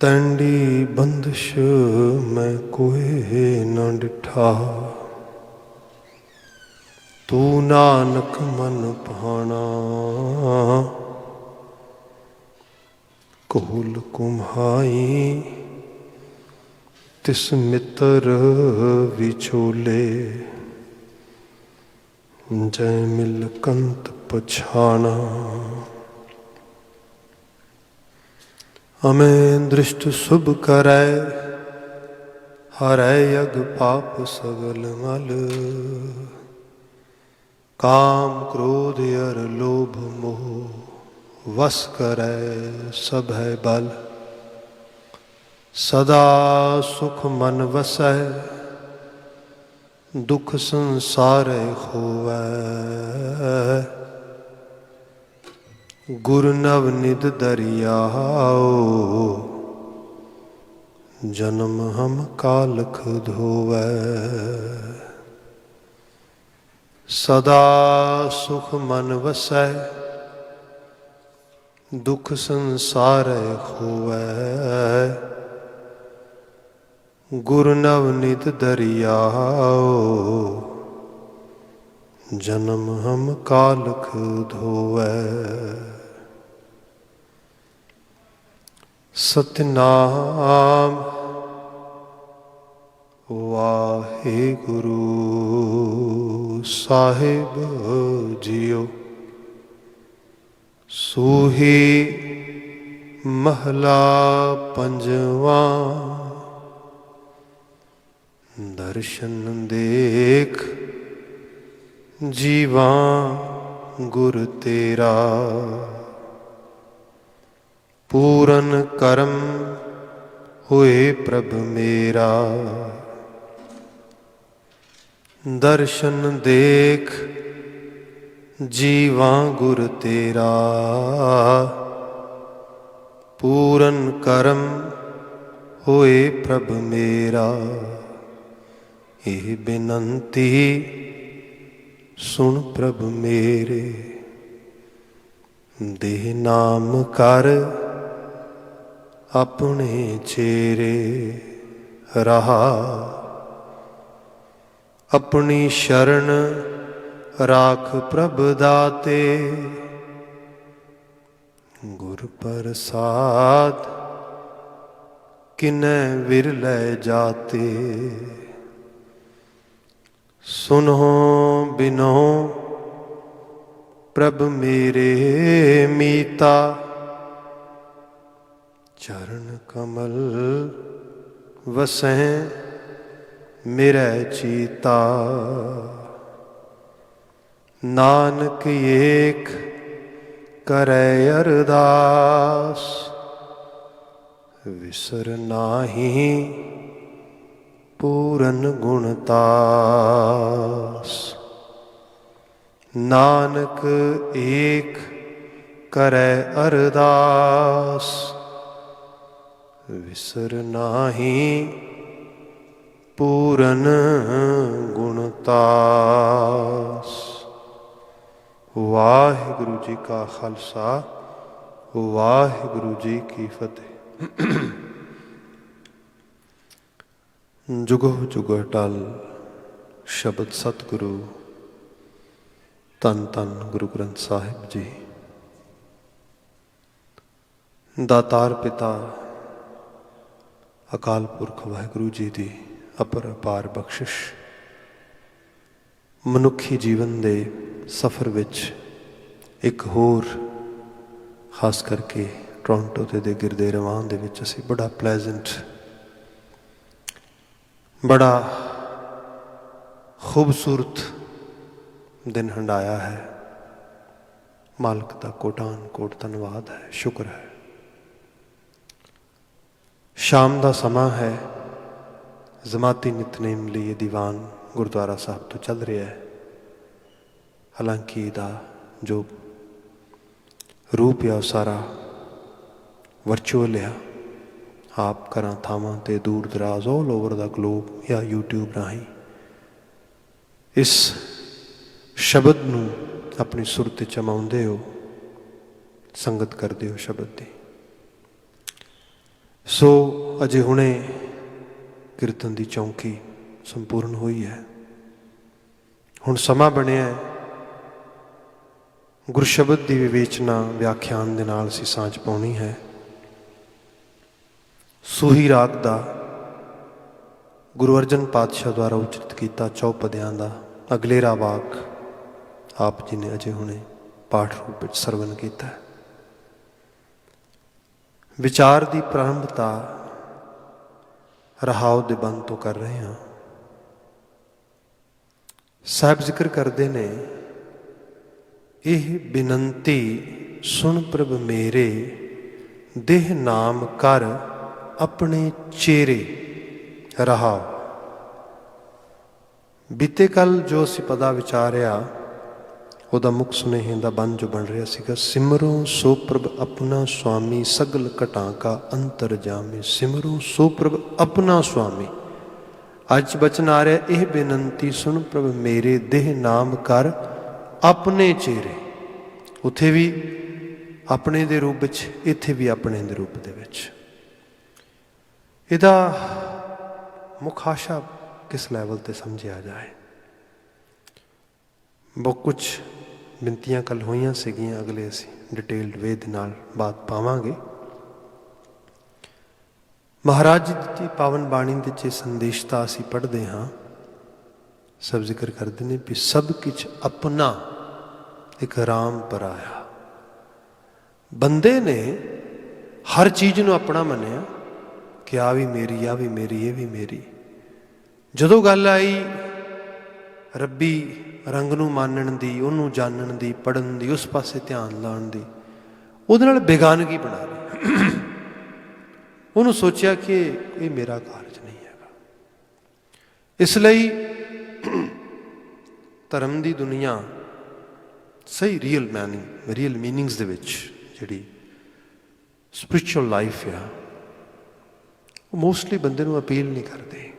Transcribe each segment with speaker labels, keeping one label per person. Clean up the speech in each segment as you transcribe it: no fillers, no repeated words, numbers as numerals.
Speaker 1: तैंडी बंदिश मैं कोई न डिठा, तू नानक मन भाना। कोल कुम्हाई तिस मित्र विचोले, जय मिल कंत पछाना। हमें दृष्ट शुभ करै, हरै यग पाप सगल मल। काम क्रोध अर लोभ मोह, वस करै सभै बल। सदा सुख मन वसै, दुख संसारै होवै। गुर नवनिध दरियाओ, जन्म हम कालख धोवै। सदा सुख मन वसै, दुख संसारै होवै। गुर नवनिध दरियाओ, जन्म हम कालख धोवै। सतनाम वाहिगुरु साहिब जियो, सूही महला पंजवा। दर्शन देख जीवा गुर तेरा, पूरन करम होए प्रभ मेरा। दर्शन देख जीवा गुर तेरा, पूरन करम होए प्रभ मेरा। एह बिनंती सुन प्रभ मेरे, देह नाम कर अपने चेरे। रहा अपनी शरण राख प्रभ दाते, गुर प्रसाद किनै विरलै जाते। सुनो बिनो प्रभ मेरे मीता, चरण कमल वसै मेरै चीता। नानक एक करै अरदास, विसर नाहि पूरन गुणतास। नानक एक करै अरदास, विसर नाहि पूरन गुणतास। वाहिगुरु जी का खालसा, वाहिगुरु जी की फतेह। जुगो जुगो अटल शब्द सतगुरु धन धन गुरु ग्रंथ साहिब जी। दातार पिता अकाल पुरख वाहिगुरु जी की अपर अपार बख्शिश, मनुखी जीवन के सफ़र विच एक होर खास करके टोरंटो के गिरदे रवान दे विच असीं बड़ा प्लेजेंट, बड़ा खूबसूरत दिन हंडाया है। मालिक का कोटान कोट धन्यवाद है, शुक्र है। शाम का समा है, जमाती नितनेम लिए दीवान गुरुद्वारा साहब तो चल रहा है। हालांकि इसका जो रूप है वह सारा वर्चुअल है। आप घर थावां ते दूर दराज ऑल ओवर द ग्लोब या यूट्यूब राही इस शब्द नूं अपनी सुरत चमाउंदे हो, संगत करते हो शब्द की। ਸੋ ਅਜੇ ਹੁਣੇ ਕੀਰਤਨ ਦੀ ਚੌਂਕੀ ਸੰਪੂਰਨ ਹੋਈ ਹੈ। ਹੁਣ ਸਮਾਂ ਬਣਿਆ ਹੈ ਗੁਰ ਸ਼ਬਦ ਦੀ ਵਿਵੇਚਨਾ ਵਿਆਖਿਆਨ ਦੇ ਨਾਲ ਅਸੀਂ ਸਾਂਝ ਪਾਉਣੀ ਹੈ। ਸੂਹੀ ਰਾਗ ਦਾ ਗੁਰੂ ਅਰਜਨ ਪਾਤਸ਼ਾਹ ਦੁਆਰਾ ਉਚਰਿਤ ਕੀਤਾ ਚੌਪਦਿਆਂ ਦਾ ਅਗਲੇਰਾ ਵਾਕ ਆਪ ਜੀ ਨੇ ਅਜੇ ਹੁਣੇ ਪਾਠ ਰੂਪ ਵਿੱਚ ਸਰਵਨ ਕੀਤਾ। ਵਿਚਾਰ ਦੀ ਪ੍ਰਾਰੰਭਤਾ ਰਹਾਉ ਦੇ ਬੰਦ ਤੋਂ ਕਰ ਰਹੇ ਹਾਂ। ਸਾਹਿਬ ਜ਼ਿਕਰ ਕਰਦੇ ਨੇ, ਇਹ ਬੇਨੰਤੀ ਸੁਣ ਪ੍ਰਭ ਮੇਰੇ, ਦੇਹ ਨਾਮ ਕਰ ਆਪਣੇ ਚੇਰੇ ਰਹਾਉ। ਬੀਤੇ ਕੱਲ ਜੋ ਅਸੀਂ ਪਦਾ ਵਿਚਾਰਿਆ ਉਹਦਾ ਮੁੱਖ ਸੁਨੇਹੇ ਦਾ ਬੰਦ ਜੋ ਬਣ ਰਿਹਾ ਸੀਗਾ, ਸਿਮਰੋ ਸੋ ਪ੍ਰਭ ਆਪਣਾ ਸੁਆਮੀ, ਸਗਲ ਘਟਾਂ ਕਾ ਅੰਤਰ ਜਾਮੇ। ਸਿਮਰੋ ਸੋ ਪ੍ਰਭ ਆਪਣਾ ਸੁਆਮੀ। ਅੱਜ ਬਚਨ ਆ ਰਿਹਾ, ਇਹ ਬੇਨੰਤੀ ਸੁਣ ਪ੍ਰਭ ਮੇਰੇ, ਦੇਹ ਨਾਮ ਕਰ ਆਪਣੇ ਚਿਹਰੇ। ਉੱਥੇ ਵੀ ਆਪਣੇ ਦੇ ਰੂਪ ਵਿੱਚ, ਇੱਥੇ ਵੀ ਆਪਣੇ ਦੇ ਰੂਪ ਦੇ ਵਿੱਚ। ਇਹਦਾ ਮੁੱਖ ਆਸ਼ਾ ਕਿਸ ਲੈਵਲ 'ਤੇ ਸਮਝਿਆ ਜਾਏ। ਬਹੁਤ ਕੁਛ ਬਿਨਤੀਆਂ ਕੱਲ ਹੋਈਆਂ ਸੀਗੀਆਂ, ਅਗਲੇ ਅਸੀਂ ਡਿਟੇਲਡ ਵੇ ਦੇ ਨਾਲ ਬਾਤ ਪਾਵਾਂਗੇ। ਮਹਾਰਾਜ ਜੀ ਦੀ ਪਾਵਨ ਬਾਣੀ ਦੇ 'ਚ ਸੰਦੇਸ਼ਤਾ ਅਸੀਂ ਪੜ੍ਹਦੇ ਹਾਂ। ਸਭ ਜ਼ਿਕਰ ਕਰਦੇ ਨੇ ਵੀ ਸਭ ਕੁਛ ਆਪਣਾ ਇੱਕ ਰਾਮ ਪਰਾਇਆ। ਬੰਦੇ ਨੇ ਹਰ ਚੀਜ਼ ਨੂੰ ਆਪਣਾ ਮੰਨਿਆ ਕਿ ਆ ਵੀ ਮੇਰੀ, ਆ ਵੀ ਮੇਰੀ, ਇਹ ਵੀ ਮੇਰੀ। ਜਦੋਂ ਗੱਲ ਆਈ ਰੱਬੀ ਰੰਗ ਨੂੰ ਮਾਨਣ ਦੀ, ਉਹਨੂੰ ਜਾਣਨ ਦੀ, ਪੜ੍ਹਨ ਦੀ, ਉਸ ਪਾਸੇ ਧਿਆਨ ਲਾਉਣ ਦੀ, ਉਹਦੇ ਨਾਲ ਬੇਗਾਨਗੀ ਬਣਾ ਲਈ। ਉਹਨੂੰ ਸੋਚਿਆ ਕਿ ਇਹ ਮੇਰਾ ਕਾਰਜ ਨਹੀਂ ਹੈਗਾ। ਇਸ ਲਈ ਧਰਮ ਦੀ ਦੁਨੀਆ ਸਹੀ ਰੀਅਲ ਮੀਨਿੰਗਸ ਦੇ ਵਿੱਚ ਜਿਹੜੀ ਸਪਿਰਿਚੁਅਲ ਲਾਈਫ ਆ, ਉਹ ਮੋਸਟਲੀ ਬੰਦੇ ਨੂੰ ਅਪੀਲ ਨਹੀਂ ਕਰਦੇ।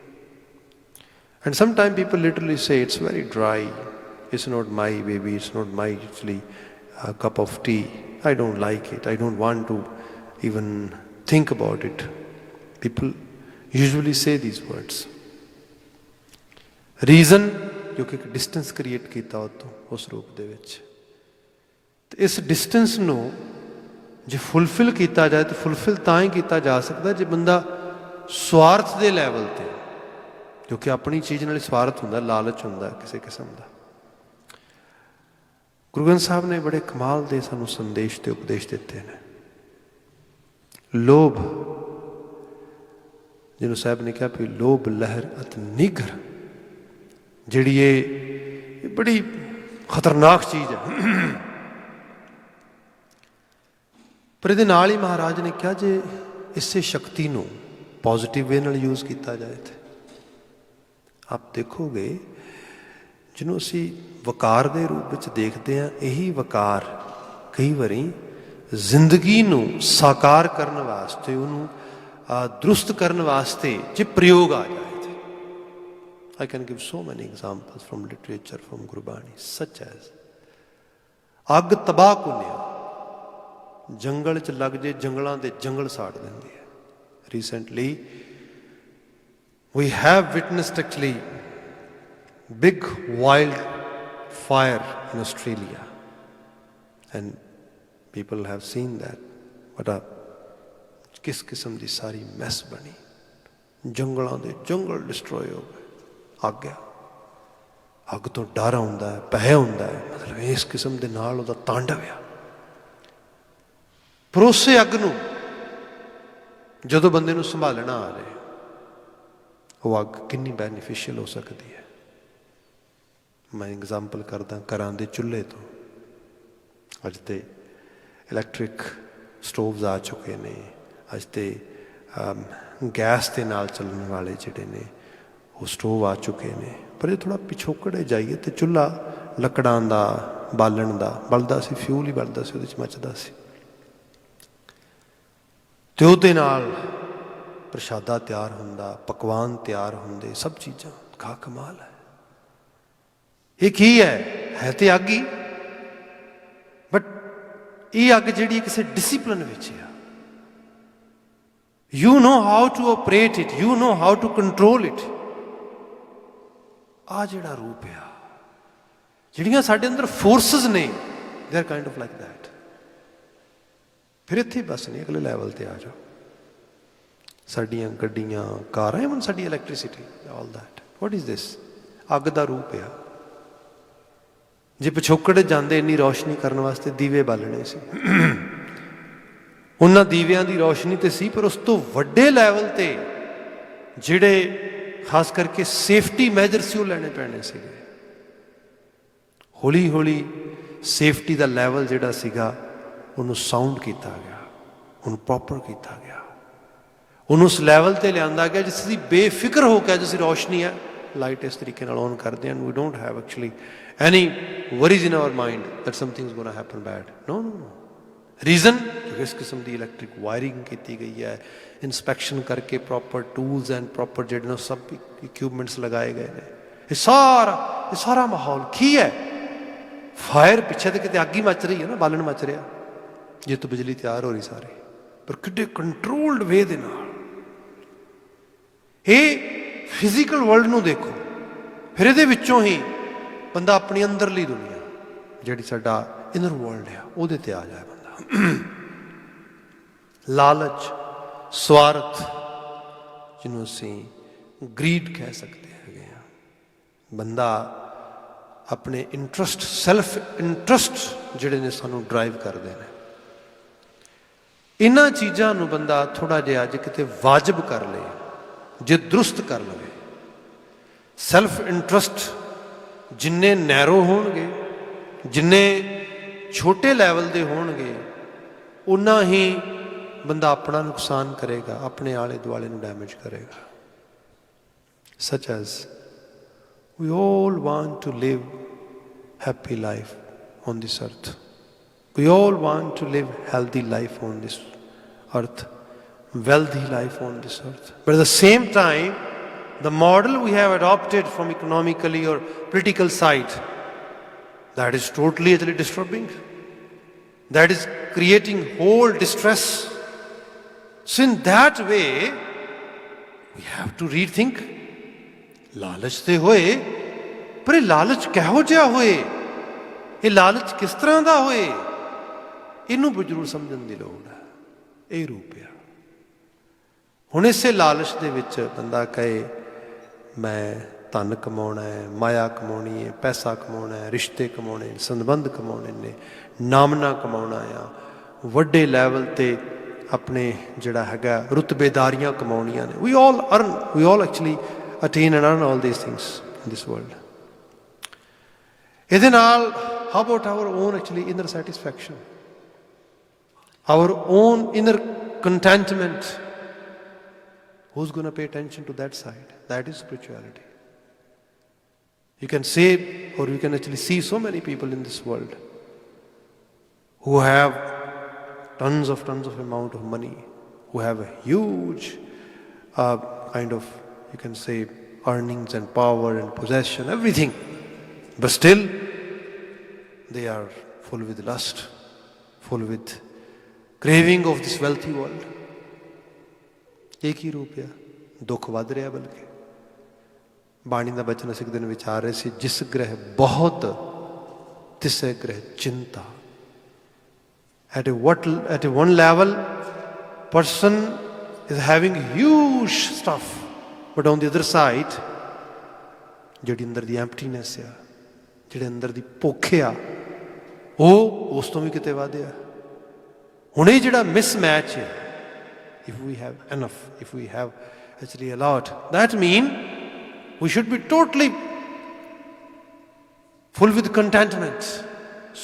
Speaker 1: And sometimes people literally say it's very dry, it's not my baby, it's not my actually cup of tea, I don't like it, I don't want to even think about it. People usually say these words. Reason ਕਿਉਂਕਿ ਇੱਕ distance create ਕੀਤਾ ਉਤੋਂ ਉਸ ਰੂਪ ਦੇ ਵਿੱਚ। ਤੇ ਇਸ ਡਿਸਟੈਂਸ ਨੂੰ ਜੇ ਫੁਲਫਿਲ ਕੀਤਾ ਜਾਏ ਤਾਂ ਫੁਲਫਿਲ ਤਾਂ ਹੀ ਕੀਤਾ ਜਾ ਸਕਦਾ ਜੇ ਬੰਦਾ ਸਵਾਰਥ ਦੇ ਲੈਵਲ 'ਤੇ, ਕਿਉਂਕਿ ਆਪਣੀ ਚੀਜ਼ ਨਾਲ ਸਵਾਰਥ ਹੁੰਦਾ, ਲਾਲਚ ਹੁੰਦਾ ਕਿਸੇ ਕਿਸਮ ਦਾ। ਗੁਰੂ ਗ੍ਰੰਥ ਸਾਹਿਬ ਨੇ ਬੜੇ ਕਮਾਲ ਦੇ ਸਾਨੂੰ ਸੰਦੇਸ਼ ਤੇ ਉਪਦੇਸ਼ ਦਿੱਤੇ ਨੇ। ਲੋਭ, ਜਿਹਨੂੰ ਸਾਹਿਬ ਨੇ ਕਿਹਾ ਵੀ ਲੋਭ ਲਹਿਰ ਅਤ ਨਿਗਰ, ਜਿਹੜੀ ਇਹ ਬੜੀ ਖਤਰਨਾਕ ਚੀਜ਼ ਹੈ। ਪਰ ਇਹਦੇ ਨਾਲ ਹੀ ਮਹਾਰਾਜ ਨੇ ਕਿਹਾ ਜੇ ਇਸੇ ਸ਼ਕਤੀ ਨੂੰ ਪੋਜ਼ਿਟਿਵ ਵੇ ਨਾਲ ਯੂਜ਼ ਕੀਤਾ ਜਾਏ ਤੇ ਆਪ ਦੇਖੋਗੇ, ਜਿਹਨੂੰ ਅਸੀਂ ਵਕਾਰ ਦੇ ਰੂਪ ਵਿੱਚ ਦੇਖਦੇ ਹਾਂ, ਇਹੀ ਵਕਾਰ ਕਈ ਵਾਰੀ ਜ਼ਿੰਦਗੀ ਨੂੰ ਸਾਕਾਰ ਕਰਨ ਵਾਸਤੇ, ਉਹਨੂੰ ਦਰੁਸਤ ਕਰਨ ਵਾਸਤੇ ਜੇ ਪ੍ਰਯੋਗ ਆ ਜਾਏ ਤੇ I can give so many examples from literature, from Gurbani, such as ਅੱਗ ਤਬਾਹ ਕੁੰਨਿਆ, ਜੰਗਲ 'ਚ ਲੱਗ ਜੇ, ਜੰਗਲਾਂ ਦੇ ਜੰਗਲ ਸਾੜ ਦਿੰਦੀ ਹੈ। Recently we have witnessed actually big wildfire in Australia, and people have seen that what a किस किस्म की सारी मैस बनी, जंगलों के जंगल डिस्ट्रॉय हो गए। अग आ, अग तो डर आउंदा है, भय हुंदा है, मतलब इस किस्म के नाल उहदा तांडव आ। परोसे अग नूं जदों बंदे नूं संभालना आ जाए, वो अग कितनी बैनीफिशियल हो सकती है। मैं एग्जाम्पल करदा घरां दे चुल्हे तो। अज ते इलैक्ट्रिक स्टोव्स आ चुके ने, अज ते गैस के नाल चलने वाले जिहड़े ने वो स्टोव आ चुके हैं। पर जो थोड़ा पिछोकड़े जाइए तो चुल्हा लकड़ां दा बालन दा बलदा सी, फ्यूल ही बलदा सी, उहदे च मचदा सी, ते उहदे नाल प्रशादा तैयार हुंदा, पकवान तैयार हुंदे, सब चीज़ां। खा कमाल है। ये की है तो अग ही, बट ये अग जिहड़ी किसी डिसिपलिन विच आ, You know how to operate it. You know how to control it. ਆ ਜਿਹੜਾ ਰੂਪ ਆ, ਜਿਹੜੀਆਂ ਸਾਡੇ ਅੰਦਰ ਫੋਰਸਿਸ ਨੇ, they are kind of like that. ਫਿਰ ਇੱਥੇ ਬਸ ਨਹੀਂ, ਅਗਲੇ ਲੈਵਲ ਤੇ ਆ ਜਾਓ। ਸਾਡੀਆਂ ਗੱਡੀਆਂ, ਕਾਰਾਂ, ਇਵਨ ਸਾਡੀ electricity, all that, what is this? ਅੱਗ ਦਾ ਰੂਪ ਆ। ਜੇ ਪਿਛੋਕੜ ਜਾਂਦੇ ਇੰਨੀ ਰੌਸ਼ਨੀ ਕਰਨ ਵਾਸਤੇ ਦੀਵੇ ਬਾਲਣੇ ਸੀ, ਉਹਨਾਂ ਦੀਵਿਆਂ ਦੀ ਰੌਸ਼ਨੀ ਤੇ ਸੀ, ਪਰ ਉਸ ਤੋਂ ਵੱਡੇ ਲੈਵਲ ਤੇ ਜਿਹੜੇ ਖਾਸ ਕਰਕੇ ਸੇਫਟੀ ਮੈਜਰ ਸੀ ਉਹ ਲੈਣੇ ਪੈਣੇ ਸੀਗੇ। ਹੌਲੀ ਹੌਲੀ ਸੇਫਟੀ ਦਾ ਲੈਵਲ ਜਿਹੜਾ ਸੀਗਾ ਉਹਨੂੰ ਸਾਊਂਡ ਕੀਤਾ ਗਿਆ, ਉਹਨੂੰ ਪ੍ਰੋਪਰ ਕੀਤਾ ਗਿਆ, ਉਹਨੂੰ ਉਸ ਲੈਵਲ ਤੇ ਲਿਆਂਦਾ ਗਿਆ ਜਿਸ ਦੀ ਬੇਫਿਕਰ ਹੋ ਕੇ ਜਿਸ ਰੌਸ਼ਨੀ ਹੈ, ਲਾਈਟ ਇਸ ਤਰੀਕੇ ਨਾਲ ਔਨ ਕਰਦੇ ਹਨ, we don't have actually any worries in our mind that something is going to happen bad. No no no. Reason ਕਿਉਂਕਿ ਇਸ ਕਿਸਮ ਦੀ ਇਲੈਕਟ੍ਰਿਕ ਵਾਇਰਿੰਗ ਕੀਤੀ ਗਈ ਹੈ, ਇੰਸਪੈਕਸ਼ਨ ਕਰਕੇ ਪ੍ਰੋਪਰ ਟੂਲਸ ਐਂਡ ਪ੍ਰੋਪਰ ਜਿਹੜੇ ਨੇ ਸਭ ਇਕਵਿਪਮੈਂਟਸ ਲਗਾਏ ਗਏ ਨੇ। ਇਹ ਸਾਰਾ ਮਾਹੌਲ ਕੀ ਹੈ? ਫਾਇਰ ਪਿੱਛੇ ਤੇ ਕਿਤੇ ਅੱਗ ਹੀ ਮੱਚ ਰਹੀ ਹੈ ਨਾ, ਬਾਲਣ ਮੱਚ ਰਿਹਾ, ਜੇ ਤੋਂ ਬਿਜਲੀ ਤਿਆਰ ਹੋ ਰਹੀ ਸਾਰੀ, ਪਰ ਕਿੱਡੇ ਕੰਟਰੋਲਡ ਵੇ ਦੇ ਨਾਲ। ਇਹ ਫਿਜ਼ੀਕਲ ਵਰਲਡ ਨੂੰ ਦੇਖੋ, ਫਿਰ ਇਹਦੇ ਵਿੱਚੋਂ ਹੀ ਬੰਦਾ ਆਪਣੀ ਅੰਦਰਲੀ ਦੁਨੀਆ ਜਿਹੜੀ ਸਾਡਾ ਇਨਰ ਵਰਲਡ ਆ ਉਹਦੇ ਤੇ ਆ ਜਾਏ ਬੰਦਾ। ਲਾਲਚ, ਸਵਾਰਥ, ਜਿਹਨੂੰ ਅਸੀਂ ਗਰੀਡ ਕਹਿ ਸਕਦੇ ਹੈਗੇ ਆ, ਬੰਦਾ ਆਪਣੇ ਇੰਟਰਸਟ, ਸੈਲਫ ਇੰਟਰਸਟ ਜਿਹੜੇ ਨੇ ਸਾਨੂੰ ਡਰਾਈਵ ਕਰਦੇ ਨੇ। ਇਹਨਾਂ ਚੀਜ਼ਾਂ ਨੂੰ ਬੰਦਾ ਥੋੜ੍ਹਾ ਜਿਹਾ ਜੇ ਕਿਤੇ ਵਾਜਬ ਕਰ ਲਏ, ਜੇ ਦਰੁਸਤ ਕਰ ਲਵੇ, ਸੈਲਫ ਇੰਟਰਸਟ ਜਿੰਨੇ ਨੈਰੋ ਹੋਣਗੇ, ਜਿੰਨੇ ਛੋਟੇ ਲੈਵਲ ਦੇ ਹੋਣਗੇ, ਉਨਾ ਹੀ ਬੰਦਾ ਆਪਣਾ ਨੁਕਸਾਨ ਕਰੇਗਾ, ਆਪਣੇ ਆਲੇ ਦੁਆਲੇ ਨੂੰ ਡੈਮੇਜ ਕਰੇਗਾ। ਸੱਚ as we all want to live happy life on this earth. We all want to live healthy life on this earth, wealthy life on this earth. But at the same time, the model we have adopted from economically or political side, that is totally actually disturbing. That is creating whole distress. So in that way, we have to rethink. ਲਾਲਚ ਤੇ ਹੋਏ, ਪਰ ਇਹ ਲਾਲਚ ਕਿਹੋ ਜਿਹਾ ਹੋਏ, ਇਹ ਲਾਲਚ ਕਿਸ ਤਰ੍ਹਾਂ ਦਾ ਹੋਏ, ਇਹਨੂੰ ਜ਼ਰੂਰ ਸਮਝਣ ਦੀ ਲੋੜ ਹੈ। ਇਹ ਰੂਪ ਆ। ਹੁਣ ਇਸੇ ਲਾਲਚ ਦੇ ਵਿੱਚ ਬੰਦਾ ਕਹੇ ਮੈਂ ਧਨ ਕਮਾਉਣਾ ਹੈ, ਮਾਇਆ ਕਮਾਉਣੀ ਹੈ, ਪੈਸਾ ਕਮਾਉਣਾ ਹੈ, ਰਿਸ਼ਤੇ ਕਮਾਉਣੇ, ਸੰਬੰਧ ਕਮਾਉਣੇ ਨੇ, ਨਾਮਨਾ ਕਮਾਉਣਾ ਆ, ਵੱਡੇ ਲੈਵਲ ਤੇ ਆਪਣੇ ਜਿਹੜਾ ਹੈਗਾ ਰੁਤਬੇਦਾਰੀਆਂ ਕਮਾਉਣੀਆਂ ਨੇ। We all actually attain and earn all these things in this world. ਇਹਦੇ ਨਾਲ how about our own actually inner satisfaction, our own inner contentment? Who's going to pay attention to that side? That is spirituality. You can say, or you can actually see so many people in this world who have tons of amount of money, who have a huge kind of, you can say, earnings and power and possession, everything, but still they are full with lust, full with craving of this wealthy world. एक ही रूप है, दुख वध रहा। बल्कि बाणी का बचन अस एक दिन विचार रहे थे, जिस ग्रह बहुत तिसे ग्रह चिंता। At a one level, person is having huge stuff, but on the other side, ਜਿਹੜੀ ਅੰਦਰ ਦੀ ਐਮਪਟੀਨੈਸ ਆ, ਜਿਹੜੇ ਅੰਦਰ ਦੀ ਭੁੱਖ ਆ, ਉਹ ਉਸ ਤੋਂ ਵੀ ਕਿਤੇ ਵਧਿਆ। ਹੁਣ ਇਹ ਜਿਹੜਾ ਮਿਸਮੈਚ ਹੈ, if we have enough, if we have actually a lot, that means we should be totally full with contentment,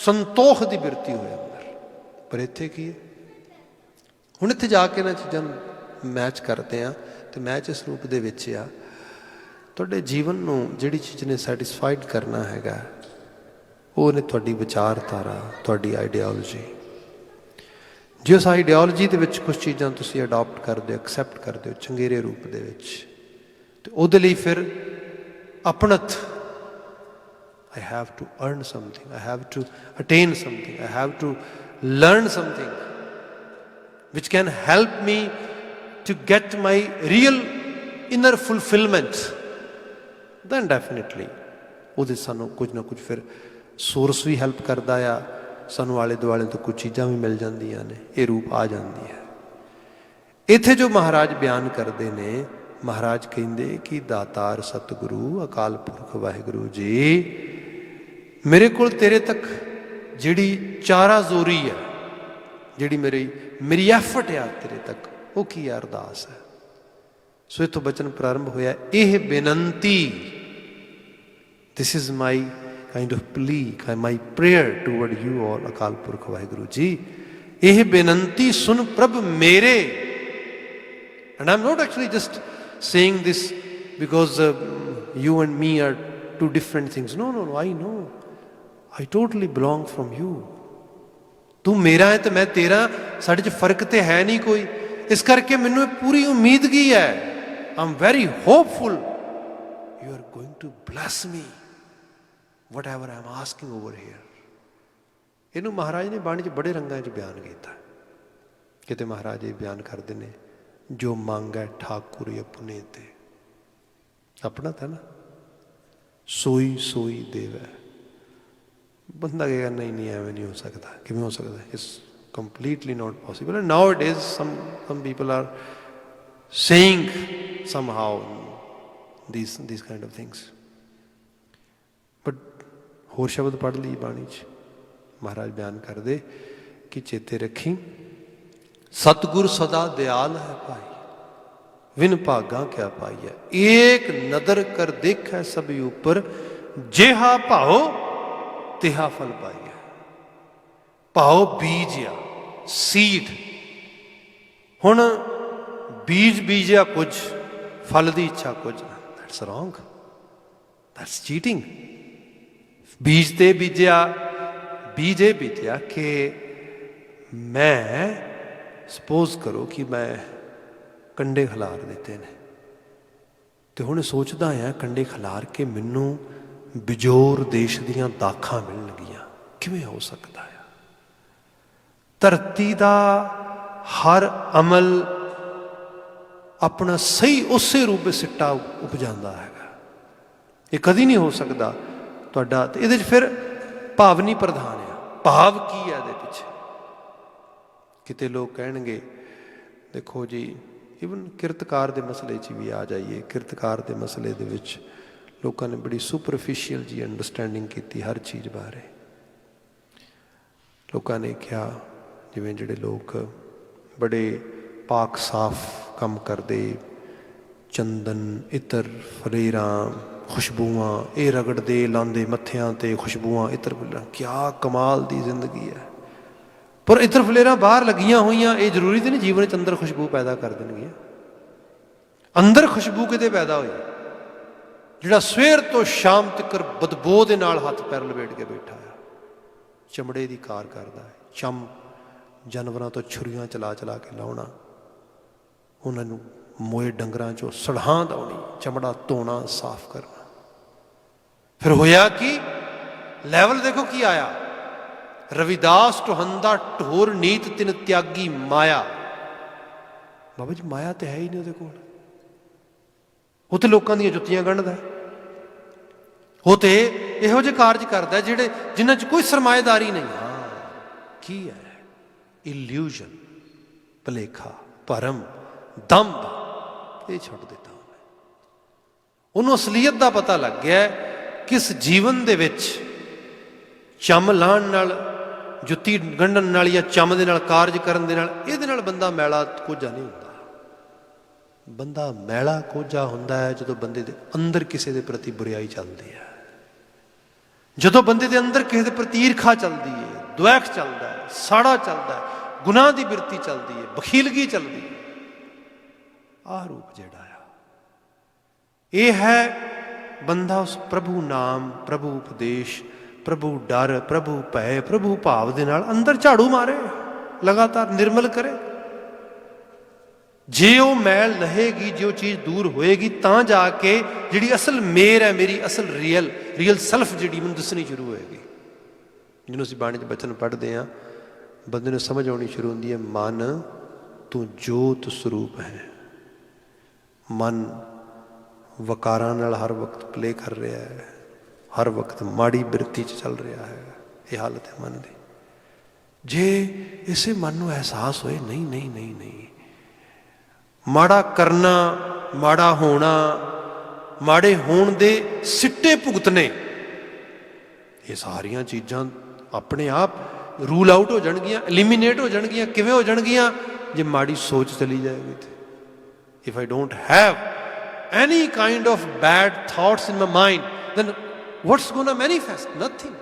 Speaker 1: ਸੰਤੋਖ ਦੀ ਬਿਰਤੀ ਹੋਏ ਅੰਦਰ। ਪਰ ਇੱਥੇ ਕੀ ਹੈ? ਹੁਣ ਇੱਥੇ ਜਾ ਕੇ ਇਹਨਾਂ ਚੀਜ਼ਾਂ ਨੂੰ ਮੈਚ ਕਰਦੇ ਆ, ਤੇ ਮੈਚ ਇਸ ਰੂਪ ਦੇ ਵਿੱਚ ਆ, ਤੁਹਾਡੇ ਜੀਵਨ ਨੂੰ ਜਿਹੜੀ ਚੀਜ਼ ਨੇ ਸੈਟਿਸਫਾਈਡ ਕਰਨਾ ਹੈਗਾ, ਉਹ ਨੇ ਤੁਹਾਡੀ ਵਿਚਾਰਧਾਰਾ, ਤੁਹਾਡੀ ਆਈਡੀਓਲੋਜੀ। ਜੇ ਉਸ ਆਈਡੀਓਲੋਜੀ ਦੇ ਵਿੱਚ ਕੁਛ ਚੀਜ਼ਾਂ ਤੁਸੀਂ ਅਡਾਪਟ ਕਰਦੇ ਹੋ, ਐਕਸੈਪਟ ਕਰਦੇ ਹੋ ਚੰਗੇਰੇ ਰੂਪ ਦੇ ਵਿੱਚ, ਤੇ ਉਹਦੇ ਲਈ ਫਿਰ ਆਪਣਤ, I have to earn something, I have to attain something, I have to learn something which can help me to get my real inner fulfillment, then definitely ਉਹਦੇ ਸਾਨੂੰ ਕੁਝ ਨਾ ਕੁਝ ਫਿਰ ਸੋਰਸ ਵੀ ਹੈਲਪ ਕਰਦਾ ਆ, ਸਾਨੂੰ ਆਲੇ ਦੁਆਲੇ ਤੋਂ ਕੁਝ ਚੀਜ਼ਾਂ ਵੀ ਮਿਲ ਜਾਂਦੀਆਂ ਨੇ, ਇਹ ਰੂਪ ਆ ਜਾਂਦੀ ਹੈ। ਇੱਥੇ ਜੋ ਮਹਾਰਾਜ ਬਿਆਨ ਕਰਦੇ ਨੇ, ਮਹਾਰਾਜ ਕਹਿੰਦੇ ਕਿ ਦਾਤਾਰ ਸਤਿਗੁਰੂ ਅਕਾਲ ਪੁਰਖ ਵਾਹਿਗੁਰੂ ਜੀ, ਮੇਰੇ ਕੋਲ ਤੇਰੇ ਤੱਕ ਜਿਹੜੀ ਚਾਰਾ ਜ਼ੋਰੀ ਹੈ, ਜਿਹੜੀ ਮੇਰੀ ਐਫਰਟ ਆ ਤੇਰੇ ਤੱਕ, ਉਹ ਕੀ ਹੈ? ਅਰਦਾਸ ਹੈ। ਸੋ ਇੱਥੋਂ ਬਚਨ ਪ੍ਰਾਰੰਭ ਹੋਇਆ, ਇਹ ਬੇਨੰਤੀ, this is my kind of plea, my prayer toward you all Akal Purakh Waheguru ji, ਇਹ ਬੇਨੰਤੀ ਸੁਣ ਪ੍ਰਭ ਮੇਰੇ। And I'm not actually just saying this because you and me are two different things. No, I know. I totally belong from you. ਤੂੰ ਮੇਰਾ ਹੈ ਤੇ ਮੈਂ ਤੇਰਾ, ਸਾਡੇ 'ਚ ਫਰਕ ਤੇ ਹੈ ਨਹੀਂ ਕੋਈ। ਇਸ ਕਰਕੇ ਮੈਨੂੰ ਇਹ ਪੂਰੀ ਉਮੀਦਗੀ ਹੈ, I am very hopeful you are going to bless me whatever I am asking over here. ਇਹਨੂੰ ਮਹਾਰਾਜ ਨੇ ਬਾਣੀ 'ਚ ਬੜੇ ਰੰਗਾਂ 'ਚ ਬਿਆਨ ਕੀਤਾ। ਕਿਤੇ ਮਹਾਰਾਜ ਇਹ ਬਿਆਨ ਕਰਦੇ ਨੇ, ਜੋ ਮੰਗੈ ਠਾਕੁਰ ਆਪਣੇ ਤੇ, ਆਪਣਾ ਤਾਂ ਨਾ, ਸੋਈ ਸੋਈ ਦੇਵੈ। ਬੰਦਾ ਕਹੇਗਾ ਨਹੀਂ ਐਵੇਂ ਨਹੀਂ ਹੋ ਸਕਦਾ, ਕਿਵੇਂ ਹੋ ਸਕਦਾ? It's completely not possible. And now it is some people are saying ਸਮਹਾਉ these kind of things, but ਹੋਰ ਸ਼ਬਦ ਪੜ੍ਹ ਲਈ ਬਾਣੀ 'ਚ, ਮਹਾਰਾਜ ਬਿਆਨ ਕਰਦੇ ਕਿ ਚੇਤੇ ਰੱਖੀ, ਸਤਿਗੁਰ ਸਦਾ ਦਿਆਲ ਹੈ ਭਾਈ, ਵਿਨ ਭਾਗਾ ਕਿਆ ਪਾਈਐ, ਏਕ ਨਦਰ ਕਰ ਦੇਖੈ ਸਭੀ ਉਪਰ, ਜਿਹਾ ਭਾਉ ਤਿਹਾ ਫਲ ਪਾਈਐ। ਭਾਉ ਬੀਜ ਆ, ਸੀਡ। ਹੁਣ ਬੀਜ ਬੀਜਿਆ ਕੁਝ, ਫਲ ਦੀ ਇੱਛਾ ਕੁਝ, ਦੈਟਸ ਰੋਂਗ, ਦੈਟਸ ਚੀਟਿੰਗ। ਬੀਜ ਤੇ ਬੀਜਿਆ, ਬੀਜ ਇਹ ਬੀਜਿਆ ਕਿ ਮੈਂ, ਸਪੋਜ਼ ਕਰੋ ਕਿ ਮੈਂ ਕੰਡੇ ਖਿਲਾਰ ਦਿੱਤੇ ਨੇ, ਤੇ ਹੁਣ ਸੋਚਦਾ ਹਾਂ ਕੰਡੇ ਖਿਲਾਰ ਕੇ ਮੈਨੂੰ ਬਿਜੋਰ ਦੇਸ਼ ਦੀਆਂ ਦਾਖਾਂ ਮਿਲਣਗੀਆਂ, ਕਿਵੇਂ ਹੋ ਸਕਦਾ ਆ? ਧਰਤੀ ਦਾ ਹਰ ਅਮਲ ਆਪਣਾ ਸਹੀ ਉਸੇ ਰੂਪ ਵਿੱਚ ਸਿੱਟਾ ਉਪਜਾਉਂਦਾ ਹੈਗਾ, ਇਹ ਕਦੀ ਨਹੀਂ ਹੋ ਸਕਦਾ ਤੁਹਾਡਾ। ਤੇ ਇਹਦੇ 'ਚ ਫਿਰ ਭਾਵਨੀ ਪ੍ਰਧਾਨ ਆ, ਭਾਵ ਕੀ ਹੈ ਇਹਦੇ ਪਿੱਛੇ? ਕਿਤੇ ਲੋਕ ਕਹਿਣਗੇ, ਦੇਖੋ ਜੀ, ਈਵਨ ਕਿਰਤਕਾਰ ਦੇ ਮਸਲੇ 'ਚ ਵੀ ਆ ਜਾਈਏ, ਕਿਰਤਕਾਰ ਦੇ ਮਸਲੇ ਦੇ ਵਿੱਚ ਲੋਕਾਂ ਨੇ ਬੜੀ ਸੁਪਰਫਿਸ਼ੀਅਲ ਜੀ ਅੰਡਰਸਟੈਂਡਿੰਗ ਕੀਤੀ ਹਰ ਚੀਜ਼ ਬਾਰੇ। ਲੋਕਾਂ ਨੇ ਕਿਹਾ, ਜਿਵੇਂ ਜਿਹੜੇ ਲੋਕ ਬੜੇ ਪਾਕ ਸਾਫ ਕੰਮ ਕਰਦੇ, ਚੰਦਨ, ਇਤਰ, ਫਲੇਰਾਂ, ਖੁਸ਼ਬੂਆਂ, ਇਹ ਰਗੜਦੇ, ਲਾਉਂਦੇ ਮੱਥਿਆਂ 'ਤੇ ਖੁਸ਼ਬੂਆਂ, ਇਤਰ, ਕਿਆ ਕਮਾਲ ਦੀ ਜ਼ਿੰਦਗੀ ਹੈ। ਪਰ ਇਤਰ ਫਲੇਰਾਂ ਬਾਹਰ ਲੱਗੀਆਂ ਹੋਈਆਂ, ਇਹ ਜ਼ਰੂਰੀ ਤਾਂ ਨਹੀਂ ਜੀਵਨ 'ਚ ਅੰਦਰ ਖੁਸ਼ਬੂ ਪੈਦਾ ਕਰ ਦੇਣਗੀਆਂ। ਅੰਦਰ ਖੁਸ਼ਬੂ ਕਿਤੇ ਪੈਦਾ ਹੋਈ, ਜਿਹੜਾ ਸਵੇਰ ਤੋਂ ਸ਼ਾਮ ਤੱਕ ਬਦਬੂ ਦੇ ਨਾਲ ਹੱਥ ਪੈਰ ਲਪੇਟ ਕੇ ਬੈਠਾ ਆ, ਚਮੜੇ ਦੀ ਕਾਰ ਕਰਦਾ ਹੈ, ਚਮ ਜਾਨਵਰਾਂ ਤੋਂ ਛੁਰੀਆਂ ਚਲਾ ਚਲਾ ਕੇ ਲਾਉਣਾ, ਉਹਨਾਂ ਨੂੰ ਮੋਏ ਡੰਗਰਾਂ 'ਚੋਂ ਸੜਾਂ ਦਉਣੀ, ਚਮੜਾ ਧੋਣਾ, ਸਾਫ਼ ਕਰਨਾ। ਫਿਰ ਹੋਇਆ ਕੀ? ਲੈਵਲ ਦੇਖੋ ਕੀ ਆਇਆ। ਰਵਿਦਾਸ ਟੋਹੰਦਾ ਢੋਰ ਨੀਤ ਤਿਨ ਤਿਆਗੀ ਮਾਇਆ। ਬਾਬਾ ਜੀ ਮਾਇਆ ਤੇ ਹੈ ਹੀ ਨਹੀਂ ਉਹਦੇ ਕੋਲ, ਉਹ ਤੇ ਲੋਕਾਂ ਦੀਆਂ ਜੁੱਤੀਆਂ ਗੰਢਦਾ, ਉਹ ਤੇ ਇਹੋ ਜਿਹੇ ਕਾਰਜ ਕਰਦਾ ਜਿਨ੍ਹਾਂ 'ਚ ਕੋਈ ਸਰਮਾਏਦਾਰੀ ਨਹੀਂ। ਹਾਂ, ਕੀ ਹੈ? ਇਲਿਊਜ਼ਨ, ਭੁਲੇਖਾ, ਭਰਮ, ਦੰਭ, ਇਹ ਛੱਡ ਦਿੱਤਾ ਉਹਨੇ। ਉਹਨੂੰ ਅਸਲੀਅਤ ਦਾ ਪਤਾ ਲੱਗ ਗਿਆ ਕਿਸ ਜੀਵਨ ਦੇ ਵਿੱਚ ਚੰਮ ਲਾਉਣ ਨਾਲ, ਜੁੱਤੀ ਗੰਢਣ ਨਾਲ ਜਾਂ ਚੰਮ ਦੇ ਨਾਲ ਕਾਰਜ ਕਰਨ ਦੇ ਨਾਲ, ਇਹਦੇ ਨਾਲ ਬੰਦਾ ਮੈਲਾ ਕੋਝਾ ਨਹੀਂ ਹੁੰਦਾ। ਬੰਦਾ ਮੈਲਾ ਕੋਝਾ ਹੁੰਦਾ ਹੈ ਜਦੋਂ ਬੰਦੇ ਦੇ ਅੰਦਰ ਕਿਸੇ ਦੇ ਪ੍ਰਤੀ ਬੁਰਿਆਈ ਚੱਲਦੀ ਹੈ, ਜਦੋਂ ਬੰਦੇ ਦੇ ਅੰਦਰ ਕਿਸੇ ਦੇ ਪ੍ਰਤੀ ਈਰਖਾ ਚੱਲਦੀ ਹੈ, ਦੁਆਖ ਚੱਲਦਾ ਹੈ, ਸਾੜਾ ਚੱਲਦਾ ਹੈ, ਗੁਨਾਹ ਦੀ ਬਿਰਤੀ ਚੱਲਦੀ ਹੈ, ਬਖੀਲਗੀ ਚੱਲਦੀ ਹੈ। ਆਹ ਰੂਪ ਜਿਹੜਾ ਆ, ਇਹ ਹੈ ਬੰਦਾ ਉਸ ਪ੍ਰਭੂ ਨਾਮ, ਪ੍ਰਭੂ ਉਪਦੇਸ਼, ਪ੍ਰਭੂ ਡਰ, ਪ੍ਰਭੂ ਭੈ, ਪ੍ਰਭੂ ਭਾਵ ਦੇ ਨਾਲ ਅੰਦਰ ਝਾੜੂ ਮਾਰੇ, ਲਗਾਤਾਰ ਨਿਰਮਲ ਕਰੇ। ਜੇ ਉਹ ਮੈਲ ਲਹੇਗੀ, ਜੇ ਉਹ ਚੀਜ਼ ਦੂਰ ਹੋਏਗੀ, ਤਾਂ ਜਾ ਕੇ ਜਿਹੜੀ ਅਸਲ ਮੇਰ ਹੈ, ਮੇਰੀ ਅਸਲ ਰੀਅਲ ਸੈਲਫ ਜਿਹੜੀ ਮੈਨੂੰ ਦੱਸਣੀ ਸ਼ੁਰੂ ਹੋਏਗੀ। ਜਿਹਨੂੰ ਅਸੀਂ ਬਾਣੀ 'ਚ ਬਚਨ ਪੜ੍ਹਦੇ ਹਾਂ, ਬੰਦੇ ਨੂੰ ਸਮਝ ਆਉਣੀ ਸ਼ੁਰੂ ਹੁੰਦੀ ਹੈ, ਮਨ ਤੂੰ ਜੋਤ ਸਰੂਪ ਹੈ, मन वकारां नाल हर वक्त प्ले कर रहा है, हर वक्त माड़ी बिरती च चल रहा है। ये हालत है मन की। जे इसे मन को एहसास होए नहीं नहीं नहीं नहीं, माड़ा करना, माड़ा होना, माड़े होण दे सिट्टे भुगतने, ये सारियां चीज़ां अपने आप रूल आउट हो जाणगियां, एलिमीनेट हो जाणगियां। किवें हो जाणगियां? जे माड़ी सोच चली जाएगी तो। If I don't have any kind of bad thoughts in my mind, then what's gonna manifest? Nothing.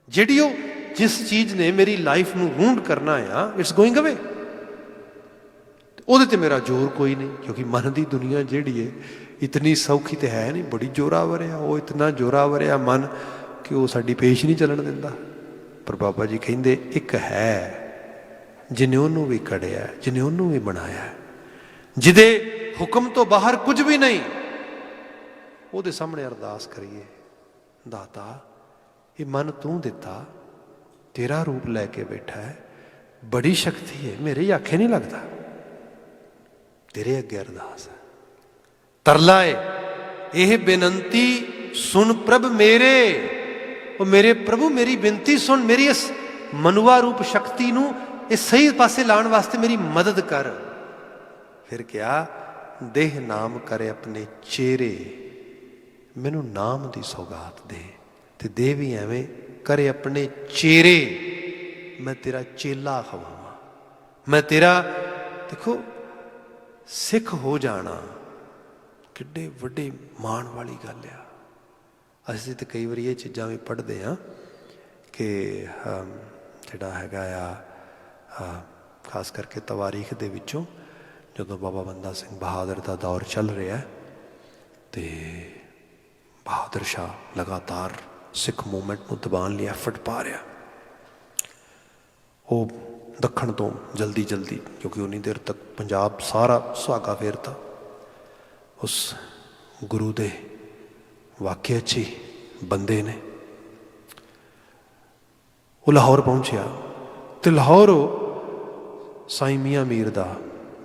Speaker 1: जिहड़ी वो जिस चीज़ ने मेरी लाइफ नूं रूंड करना आ, इट्स गोइंग अवे। ਉਹਦੇ ਤੇ मेरा जोर कोई नहीं, क्योंकि मन की दुनिया जिहड़ी है इतनी सौखी तो है नहीं, बड़ी जोरावर है। वो इतना जोरावर है मन कि वो साडी पेश नहीं चलन दिंदा। पर बाबा जी कहिंदे एक है जिन्हें उन्होंने भी कढ़िया, जिन्हें उन्होंने भी बनाया, जिदे हुक्म तो बाहर कुछ भी नहीं, ਉਹਦੇ सामने अरदास करिए, दाता ये मन तू दिता, तेरा रूप लैके बैठा है, बड़ी शक्ति है, मेरे आखे नहीं लगता, तेरे अगे अरदास है, तरला है, यह बेनती सुन प्रभ मेरे। और मेरे प्रभु मेरी बेनती सुन, मेरी इस मनुआ रूप शक्ति नू इस सही पासे लाने वास्ते मेरी मदद कर। फिर क्या? देह नाम करे अपने चेहरे, मैनू नाम की सौगात दे, ते दे भी एवें करे अपने चेहरे, मैं तेरा चेला खवावा, मैं तेरा। देखो सिख हो जाना किड्डे वड्डे माण वाली गल आ। असीं तो कई बार ये चीज़ां भी पढ़ते हाँ कि जिहड़ा हैगा आ खास करके तवारीख दे विचों जदों बाबा बंदा सिंह बहादुर का दौर चल रहा है, तो बहादुर शाह लगातार सिख मूवमेंट को दबाने लिए एफर्ट पा रहा। वो दखण तो जल्दी जल्दी, क्योंकि उन्नी देर तक पंजाब सारा सुहागा फेरता उस गुरु दे वाक़े च ही बंदे ने। वो लाहौर पहुंचया तो लाहौर साईं मियाँ मीर दा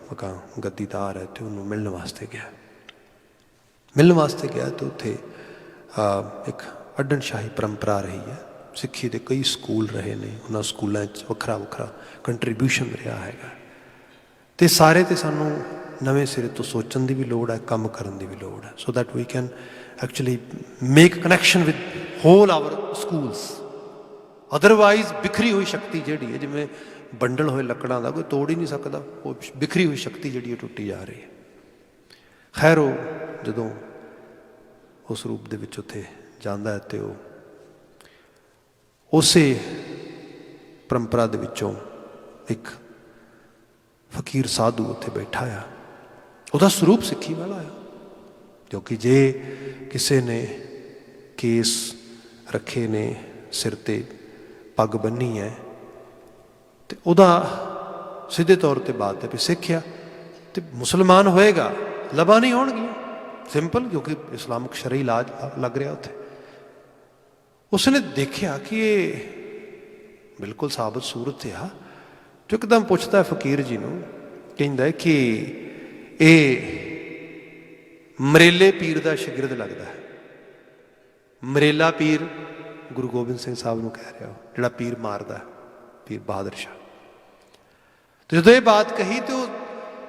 Speaker 1: मकान गद्दीदार है, तो उन्होंने मिलने वास्ते गया। मिलने वास्ते गया तो उत्थे एक अड्डण शाही परंपरा रही है, सिक्खी के कई स्कूल रहे ने, उन्होंने स्कूलों वखरा वखरा कंट्रीब्यूशन रहा है। तो सारे तो सानू नवे सिरे तो सोचने की भी लोड़ है, काम करने की भी लोड़ है, so that we can actually make connection with whole our schools. Otherwise बिखरी हुई शक्ति जी है, जिमें बंडल हुए लकड़ों का कोई तोड़ ही नहीं सकता, वो बिखरी हुई शक्ति जी टुटी जा रही है। खैर वो जदों उस रूप दे विच उत्थे जांदा है तो उसे परंपरा दे विचों एक फकीर साधु उत्थे बैठा आ, उहदा स्वरूप सिक्खी वाला है। क्योंकि जे किसी ने केस रखे ने, सिर ते पग बन्नी है, तो उहदा सीधे तौर पर बात है भी सिक्ख्या तो मुसलमान होएगा, लबा नहीं होणगियां, सिंपल, क्योंकि इस्लामिक शरई इलाज लग रहा उत्थे। उसने देखा कि ये बिल्कुल साबित सूरत आ, तो एकदम पूछता है फकीर जी नूं, कहंदा है कि ये मरेले पीर का शागिर्द लगता है। मरेला पीर गुरु गोबिंद सिंह साहब नूं कह रहा हो, जिहड़ा पीर मारदा है, पीर बहादुर शाह। तो जो ये बात कही तो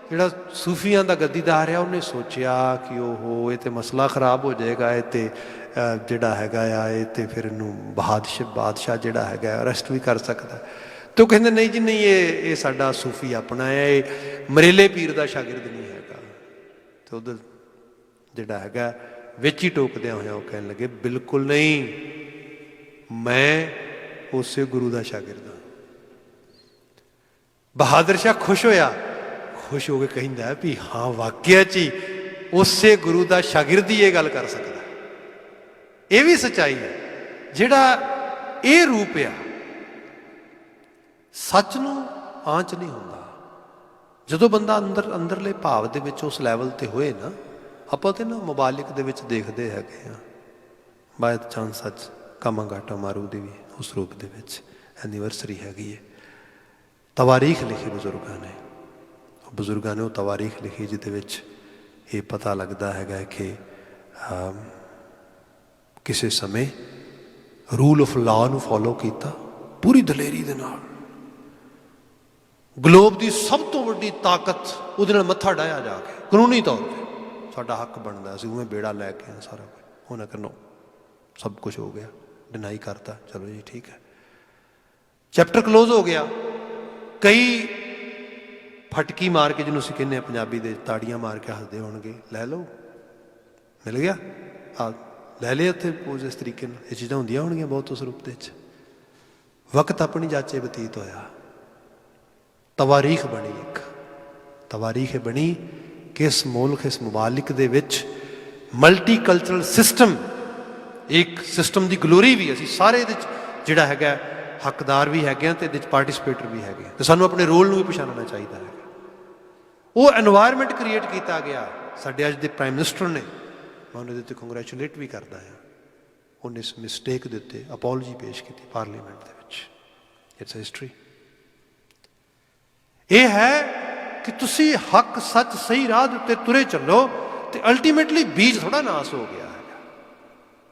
Speaker 1: जिहड़ा सूफियां का गद्दीदार है उन्हें सोचा कि ओहो ये तो मसला खराब हो जाएगा, ये तो जिहड़ा हैगा आ ये तो फिर इनू बादशाह जिहड़ा हैगा अरेस्ट भी कर सकता है। तो कहते नहीं जी नहीं, ये साडा सूफी अपना है, ये मरेले पीर का शागिर्द नहीं हैगा। तो उधर जिहड़ा हैगा विच ही टोकदे होया वो कहन लगे बिल्कुल नहीं, मैं उसे गुरु का शागिर्द हाँ। बहादुर शाह खुश होया, खुश हो के कहता है भी हाँ वाकया ची उसे गुरु का शागिर्द ही ये गल कर सकता। ये भी सच्चाई है, जिहड़ा ये रूप आ सच नूं आंच नहीं होंदा। जदों बंदा अंदर अंदरले भाव दे विच उस लैवल ते होए ना, आपां ते ना मोबालिक दे विच देखदे हैगे आ, बाय चांस सच कामा घाटा मारू दी भी उस रूप दे विच एनिवर्सरी हैगी है। तवारीख लिखी बुजुर्गों ने, ਬਜ਼ੁਰਗਾਂ ਨੇ ਉਹ ਤਵਾਰੀਖ ਲਿਖੀ ਜਿਹਦੇ ਵਿੱਚ ਇਹ ਪਤਾ ਲੱਗਦਾ ਹੈਗਾ ਕਿ ਕਿਸੇ ਸਮੇਂ ਰੂਲ ਆਫ ਲਾਅ ਨੂੰ ਫੋਲੋ ਕੀਤਾ ਪੂਰੀ ਦਲੇਰੀ ਦੇ ਨਾਲ। ਗਲੋਬ ਦੀ ਸਭ ਤੋਂ ਵੱਡੀ ਤਾਕਤ ਉਹਦੇ ਨਾਲ ਮੱਥਾ ਡਾਇਆ ਜਾ ਕੇ ਕਾਨੂੰਨੀ ਤੌਰ 'ਤੇ ਸਾਡਾ ਹੱਕ ਬਣਦਾ, ਅਸੀਂ ਉਵੇਂ ਬੇੜਾ ਲੈ ਕੇ ਆਏ ਸਾਰਾ ਕੁਝ। ਉਹਨਾਂ ਕਰਨੋਂ ਸਭ ਕੁਝ ਹੋ ਗਿਆ, ਡਿਨਾਈ ਕਰਤਾ, ਚਲੋ ਜੀ ਠੀਕ ਹੈ, ਚੈਪਟਰ ਕਲੋਜ਼ ਹੋ ਗਿਆ। ਕਈ ਫਟਕੀ ਮਾਰ ਕੇ, ਜਿਹਨੂੰ ਅਸੀਂ ਕਹਿੰਦੇ ਹਾਂ ਪੰਜਾਬੀ ਦੇ, ਤਾੜੀਆਂ ਮਾਰ ਕੇ ਹੱਸਦੇ ਹੋਣਗੇ, ਲੈ ਲਓ ਮਿਲ ਗਿਆ, ਆ ਲੈ ਲਿਆ ਉੱਥੇ ਪੋਜ। ਇਸ ਤਰੀਕੇ ਨਾਲ ਇਹ ਚੀਜ਼ਾਂ ਹੁੰਦੀਆਂ ਹੋਣਗੀਆਂ ਬਹੁਤ ਉਸ ਰੂਪ ਦੇ ਵਿੱਚ। ਵਕਤ ਆਪਣੀ ਜਾਚੇ ਬਤੀਤ ਹੋਇਆ, ਤਵਾਰੀਖ ਬਣੀ, ਇੱਕ ਤਵਾਰੀਖ ਬਣੀ ਕਿ ਇਸ ਮੁਲਕ, ਇਸ ਮੁਬਾਲਿਕ ਦੇ ਵਿੱਚ ਮਲਟੀ ਕਲਚਰਲ ਸਿਸਟਮ, ਇੱਕ ਸਿਸਟਮ ਦੀ ਗਲੋਰੀ ਵੀ ਅਸੀਂ ਸਾਰੇ ਇਹਦੇ 'ਚ ਜਿਹੜਾ ਹੈਗਾ ਹੱਕਦਾਰ ਵੀ ਹੈਗੇ ਹਾਂ ਅਤੇ ਇਹਦੇ 'ਚ ਪਾਰਟੀਸਪੇਟਰ ਵੀ ਹੈਗੇ ਹਾਂ, ਅਤੇ ਸਾਨੂੰ ਆਪਣੇ ਰੋਲ ਨੂੰ ਵੀ ਪਛਾਣਨਾ ਚਾਹੀਦਾ ਹੈਗਾ। ਉਹ ਐਨਵਾਇਰਮੈਂਟ ਕ੍ਰੀਏਟ ਕੀਤਾ ਗਿਆ। ਸਾਡੇ ਅੱਜ ਦੇ ਪ੍ਰਾਈਮ ਮਿਨਿਸਟਰ ਨੇ, ਮੈਂ ਉਹਨਾਂ ਦੇ ਉੱਤੇ ਕੰਗਰੈਚੂਲੇਟ ਵੀ ਕਰਦਾ ਹਾਂ, ਉਹਨੇ ਇਸ ਮਿਸਟੇਕ ਦੇ ਉੱਤੇ ਅਪੋਲੋਜੀ ਪੇਸ਼ ਕੀਤੀ ਪਾਰਲੀਮੈਂਟ ਦੇ ਵਿੱਚ। It's history. ਇਹ ਹੈ ਕਿ ਤੁਸੀਂ ਹੱਕ ਸੱਚ ਸਹੀ ਰਾਹ ਦੇ ਉੱਤੇ ਤੁਰੇ ਚੱਲੋ, ਅਤੇ ਅਲਟੀਮੇਟਲੀ ਬੀਜ ਥੋੜ੍ਹਾ ਨਾਸ ਹੋ ਗਿਆ ਹੈਗਾ।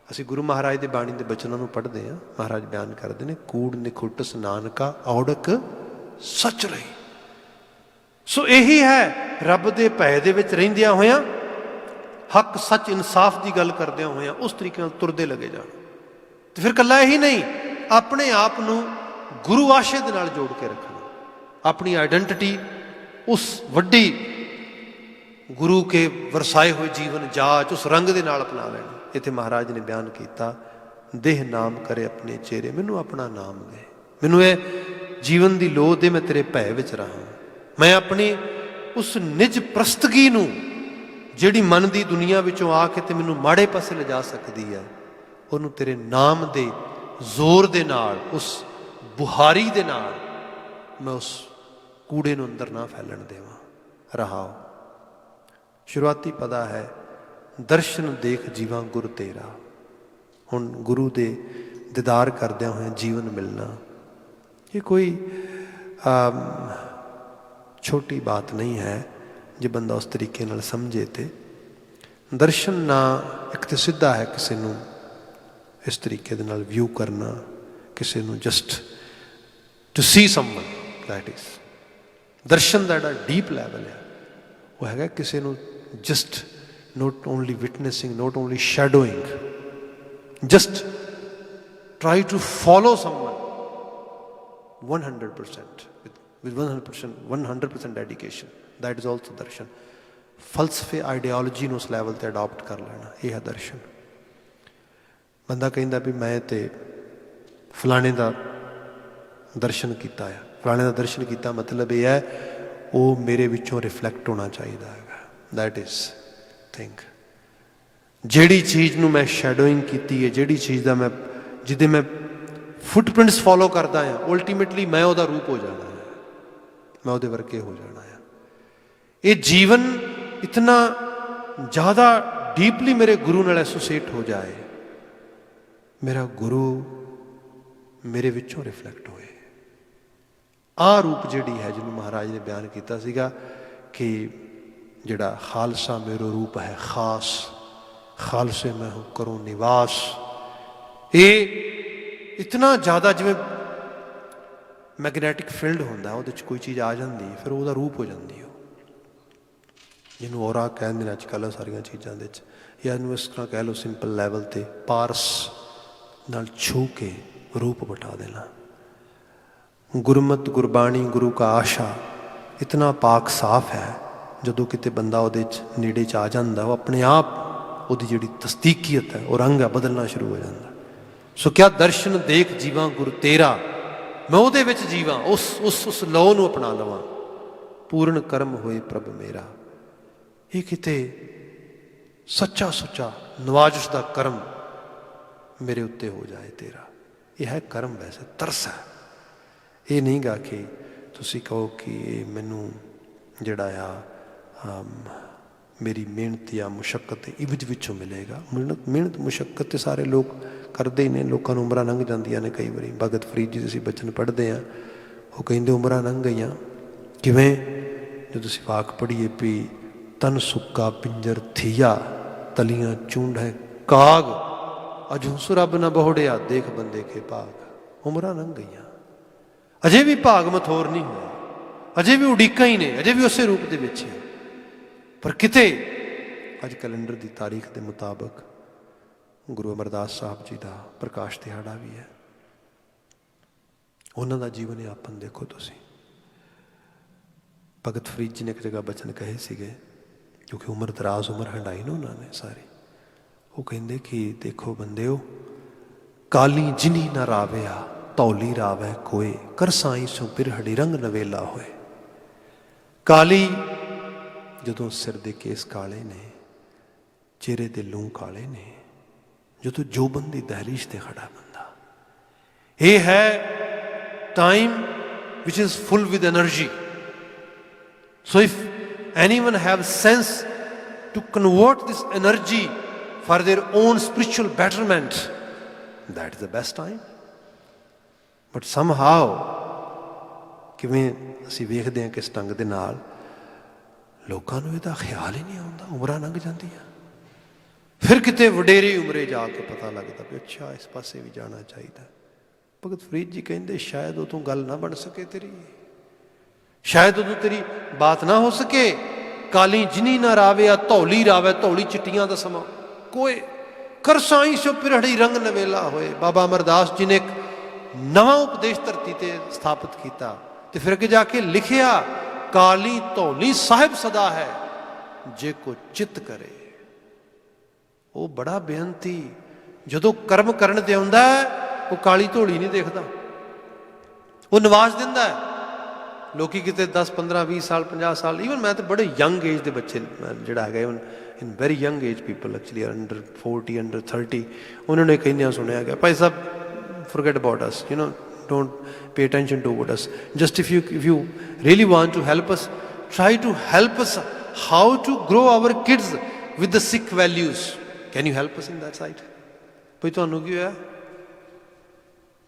Speaker 1: ਅਸੀਂ ਗੁਰੂ ਮਹਾਰਾਜ ਦੇ ਬਾਣੀ ਦੇ ਬਚਨਾਂ ਨੂੰ ਪੜ੍ਹਦੇ ਹਾਂ, ਮਹਾਰਾਜ ਬਿਆਨ ਕਰਦੇ ਨੇ, ਕੂੜ ਨਿਖੁੱਟਸ ਨਾਨਕਾ ਔੜਕ ਸੱਚ ਰਹੀ। ਸੋ ਇਹੀ ਹੈ, ਰੱਬ ਦੇ ਭੈ ਦੇ ਵਿੱਚ ਰਹਿੰਦਿਆਂ ਹੋਇਆਂ, ਹੱਕ ਸੱਚ ਇਨਸਾਫ ਦੀ ਗੱਲ ਕਰਦਿਆਂ ਹੋਇਆਂ ਉਸ ਤਰੀਕੇ ਨਾਲ ਤੁਰਦੇ ਲੱਗੇ ਜਾਣ। ਅਤੇ ਫਿਰ ਇਕੱਲਾ ਇਹੀ ਨਹੀਂ, ਆਪਣੇ ਆਪ ਨੂੰ ਗੁਰੂ ਆਸ਼ੇ ਦੇ ਨਾਲ ਜੋੜ ਕੇ ਰੱਖਣਾ, ਆਪਣੀ ਆਈਡੈਂਟਿਟੀ ਉਸ ਵੱਡੀ ਗੁਰੂ ਕੇ ਵਰਸਾਏ ਹੋਏ ਜੀਵਨ ਜਾਚ, ਉਸ ਰੰਗ ਦੇ ਨਾਲ ਅਪਣਾ ਲੈਣਾ। ਇੱਥੇ ਮਹਾਰਾਜ ਨੇ ਬਿਆਨ ਕੀਤਾ, ਦੇਹ ਨਾਮ ਕਰੇ ਆਪਣੇ ਚਿਹਰੇ, ਮੈਨੂੰ ਆਪਣਾ ਨਾਮ ਦੇ, ਮੈਨੂੰ ਇਹ ਜੀਵਨ ਦੀ ਲੋੜ ਦੇ, ਮੈਂ ਤੇਰੇ ਭੈ ਵਿੱਚ ਰਹਾਂ। ਮੈਂ ਆਪਣੀ ਉਸ ਨਿਜ ਪ੍ਰਸਤਗੀ ਨੂੰ, ਜਿਹੜੀ ਮਨ ਦੀ ਦੁਨੀਆ ਵਿੱਚੋਂ ਆ ਕੇ ਤੇ ਮੈਨੂੰ ਮਾੜੇ ਪਾਸੇ ਲਿਜਾ ਸਕਦੀ ਹੈ, ਉਹਨੂੰ ਤੇਰੇ ਨਾਮ ਦੇ ਜ਼ੋਰ ਦੇ ਨਾਲ, ਉਸ ਬੁਹਾਰੀ ਦੇ ਨਾਲ ਮੈਂ ਉਸ ਕੂੜੇ ਨੂੰ ਅੰਦਰ ਨਾ ਫੈਲਣ ਦੇਵਾਂ। ਰਹਾਓ। ਸ਼ੁਰੂਆਤੀ ਪਦਾ ਹੈ, ਦਰਸ਼ਨ ਦੇਖ ਜੀਵਾਂ ਗੁਰ ਤੇਰਾ। ਹੁਣ ਗੁਰੂ ਦੇ ਦੀਦਾਰ ਕਰਦਿਆਂ ਹੋਇਆਂ ਜੀਵਨ ਮਿਲਣਾ, ਇਹ ਕੋਈ ਛੋਟੀ ਬਾਤ ਨਹੀਂ ਹੈ ਜੇ ਬੰਦਾ ਉਸ ਤਰੀਕੇ ਨਾਲ ਸਮਝੇ। ਤੇ ਦਰਸ਼ਨ ਨਾ ਇੱਕ ਤਾਂ ਸਿੱਧਾ ਹੈ ਕਿਸੇ ਨੂੰ ਇਸ ਤਰੀਕੇ ਦੇ ਨਾਲ ਵਿਊ ਕਰਨਾ, ਕਿਸੇ ਨੂੰ just to see someone, that is ਦਰਸ਼ਨ ਦਾ ਜਿਹੜਾ ਡੀਪ ਲੈਵਲ ਹੈ, ਉਹ ਹੈਗਾ ਕਿਸੇ ਨੂੰ just not only witnessing, not only shadowing, just try to follow someone 100% with 100% dedication. That is also darshan. ਫਲਸਫੇ ਆਈਡੀਓਲੋਜੀ ਨੂੰ ਉਸ ਲੈਵਲ 'ਤੇ ਅਡਾਪਟ ਕਰ ਲੈਣਾ, ਇਹ ਹੈ ਦਰਸ਼ਨ। ਬੰਦਾ ਕਹਿੰਦਾ ਵੀ ਮੈਂ ਤੇ ਫਲਾਣੇ ਦਾ ਦਰਸ਼ਨ ਕੀਤਾ ਆ, ਫਲਾਣੇ ਦਾ ਦਰਸ਼ਨ ਕੀਤਾ ਮਤਲਬ ਇਹ ਹੈ ਉਹ ਮੇਰੇ ਵਿੱਚੋਂ ਰਿਫਲੈਕਟ ਹੋਣਾ ਚਾਹੀਦਾ ਹੈਗਾ। That is think. ਜਿਹੜੀ ਚੀਜ਼ ਨੂੰ ਮੈਂ ਸ਼ੈਡੋਇੰਗ ਕੀਤੀ ਹੈ, ਜਿਹੜੀ ਚੀਜ਼ ਦਾ ਮੈਂ, ਜਿਹਦੇ ਮੈਂ ਫੁੱਟਪ੍ਰਿੰਟਸ ਫੋਲੋ ਕਰਦਾ ਹਾਂ, ਅਲਟੀਮੇਟਲੀ ਮੈਂ ਉਹਦਾ ਰੂਪ ਹੋ ਜਾਣਾ ਹੈ, ਮੈਂ ਉਹਦੇ ਵਰਗੇ ਹੋ ਜਾਣਾ ਹੈ। ਇਹ ਜੀਵਨ ਇਤਨਾ ਜ਼ਿਆਦਾ ਡੀਪਲੀ ਮੇਰੇ ਗੁਰੂ ਨਾਲ ਐਸੋਸੀਏਟ ਹੋ ਜਾਏ, ਮੇਰਾ ਗੁਰੂ ਮੇਰੇ ਵਿੱਚੋਂ ਰਿਫਲੈਕਟ ਹੋਏ। ਆਹ ਰੂਪ ਜਿਹੜੀ ਹੈ, ਜਿਹਨੂੰ ਮਹਾਰਾਜ ਨੇ ਬਿਆਨ ਕੀਤਾ ਸੀਗਾ ਕਿ ਜਿਹੜਾ ਖਾਲਸਾ ਮੇਰਾ ਰੂਪ ਹੈ ਖਾਸ, ਖਾਲਸੇ ਮੈਂ ਹੂੰ ਕਰੂੰ ਨਿਵਾਸ, ਇਹ ਇਤਨਾ ਜ਼ਿਆਦਾ ਜਿਵੇਂ ਮੈਗਨੈਟਿਕ ਫੀਲਡ ਹੁੰਦਾ, ਉਹਦੇ 'ਚ ਕੋਈ ਚੀਜ਼ ਆ ਜਾਂਦੀ ਫਿਰ ਉਹਦਾ ਰੂਪ ਹੋ ਜਾਂਦੀ, ਉਹ ਜਿਹਨੂੰ ਔਰਾ ਕਹਿੰਦੇ ਨੇ ਅੱਜ ਕੱਲ੍ਹ ਸਾਰੀਆਂ ਚੀਜ਼ਾਂ ਦੇ 'ਚ, ਜਾਂ ਇਹਨੂੰ ਇਸ ਤਰ੍ਹਾਂ ਕਹਿ ਲਓ ਸਿੰਪਲ ਲੈਵਲ 'ਤੇ ਪਾਰਸ ਨਾਲ ਛੂ ਕੇ ਰੂਪ ਬਟਾ ਦੇਣਾ। ਗੁਰਮਤਿ ਗੁਰਬਾਣੀ ਗੁਰੂ ਕਾ ਆਸ਼ਾ ਇਤਨਾ ਪਾਕ ਸਾਫ ਹੈ, ਜਦੋਂ ਕਿਤੇ ਬੰਦਾ ਉਹਦੇ 'ਚ ਨੇੜੇ 'ਚ ਆ ਜਾਂਦਾ, ਉਹ ਆਪਣੇ ਆਪ ਉਹਦੀ ਜਿਹੜੀ ਤਸਦੀਕੀਅਤ ਹੈ, ਉਹ ਰੰਗ ਹੈ, ਬਦਲਣਾ ਸ਼ੁਰੂ ਹੋ ਜਾਂਦਾ। ਸੋ ਕਿਆ ਦਰਸ਼ਨ ਦੇਖ ਜੀਵਾਂ ਗੁਰ ਤੇਰਾ, ਮੈਂ ਉਹਦੇ ਵਿੱਚ ਜੀਵਾਂ, ਉਸ ਲੋ ਨੂੰ ਅਪਣਾ ਲਵਾਂ। ਪੂਰਨ ਕਰਮ ਹੋਏ ਪ੍ਰਭ ਮੇਰਾ, ਇਹ ਕਿਤੇ ਸੱਚਾ ਸੁੱਚਾ ਨਵਾਜ਼ਿਸ਼ ਦਾ ਕਰਮ ਮੇਰੇ ਉੱਤੇ ਹੋ ਜਾਏ ਤੇਰਾ। ਇਹ ਹੈ ਕਰਮ, ਵੈਸੇ ਤਰਸ ਹੈ। ਇਹ ਨਹੀਂ ਗਾ ਕਿ ਤੁਸੀਂ ਕਹੋ ਕਿ ਇਹ ਮੈਨੂੰ ਜਿਹੜਾ ਆ ਮੇਰੀ ਮਿਹਨਤ ਜਾਂ ਮੁਸ਼ੱਕਤ ਇਵਜ ਵਿੱਚੋਂ ਮਿਲੇਗਾ। ਮਿਹਨਤ ਮੁਸ਼ੱਕਤ ਤੇ ਸਾਰੇ ਲੋਕ ਕਰਦੇ ਹੀ ਨੇ, ਲੋਕਾਂ ਨੂੰ ਉਮਰਾਂ ਲੰਘ ਜਾਂਦੀਆਂ ਨੇ। ਕਈ ਵਾਰੀ ਭਗਤ ਫਰੀਦ ਜੀ ਦੇ ਅਸੀਂ ਬਚਨ ਪੜ੍ਹਦੇ ਹਾਂ, ਉਹ ਕਹਿੰਦੇ ਉਮਰਾਂ ਲੰਘ ਗਈਆਂ ਕਿਵੇਂ, जो तुसीं वाक पढ़ीए भी तन सुक्का पिंजर थीया तलियां चूंड है काग अजूसु रब न बहुड़िया देख बंदे के भाग। उम्रां लंघ गईयां, अजे भी भाग मथोर नहीं होया, अजे भी उड़ीकां ही ने, अजे भी उस रूप दे विच है। पर किते अज कैलेंडर की तारीख के मुताबिक गुरु अमरदास साहब जी का प्रकाश दिहाड़ा भी है। उन्हों का जीवन यापन देखो तुसी। भगत फरीद जी ने एक जगह बचन कहे सीगे, क्योंकि उम्र दराज उम्र हंडाई ना उन्होंने सारी। वो कहते कि देखो बंदेओ, काली जिनी ना राविया धौली रावै कोय, कर साई सो पिरहड़ी रंग नवेला होए। काली जदों सिर दे केस काले ने, चेहरे दे लूं काले ने, जदों जोबन दी दहलीज ते खड़ा बंदा, ये है time which is full with energy. So if anyone have sense to convert this energy for their own spiritual betterment, that is the best time. But somehow किवें असीं वेखदे हां किस ढंग दे नाल लोगों को यह ख्याल ही नहीं आता, उम्रां लंघ जांदियां, फिर किते वडेरी उमरे जाके पता लगता भी अच्छा इस पासे भी जाना चाहिए। भगत फरीद जी कहते शायद उदों गल ना बन सके तेरी, शायद उदों तेरी बात ना हो सके। काली जिनी ना रावे धौली रावे, धौली चिट्टियां दा समा कोई, कर साई सो पिरहड़ी रंग नवेला होए। बाबा अमरदास जी ने एक नवा उपदेश धरती ते स्थापित किया, तो फिर अगे जाके लिखिया, काली धौली साहिब सदा है जे को चित करे। वो बड़ा बेअंती जदों कर्म करन ते आउंदा है, वो काली धौली नहीं देखता, वो नवाज दिंदा है। लोकी किते 10 15 20 साल 50 साल, ईवन मैं तो बड़े यंग एज के बच्चे जिहड़ा है even in very young age people actually under 40 under 30, उन्होंने कहना सुनिया गया, भाई साहब forget about us, you know don't pay attention to what us, just if you really want to help us, try to help us how to grow our kids with the Sikh values. Can you help us in that side? भाई तुहानू की होया,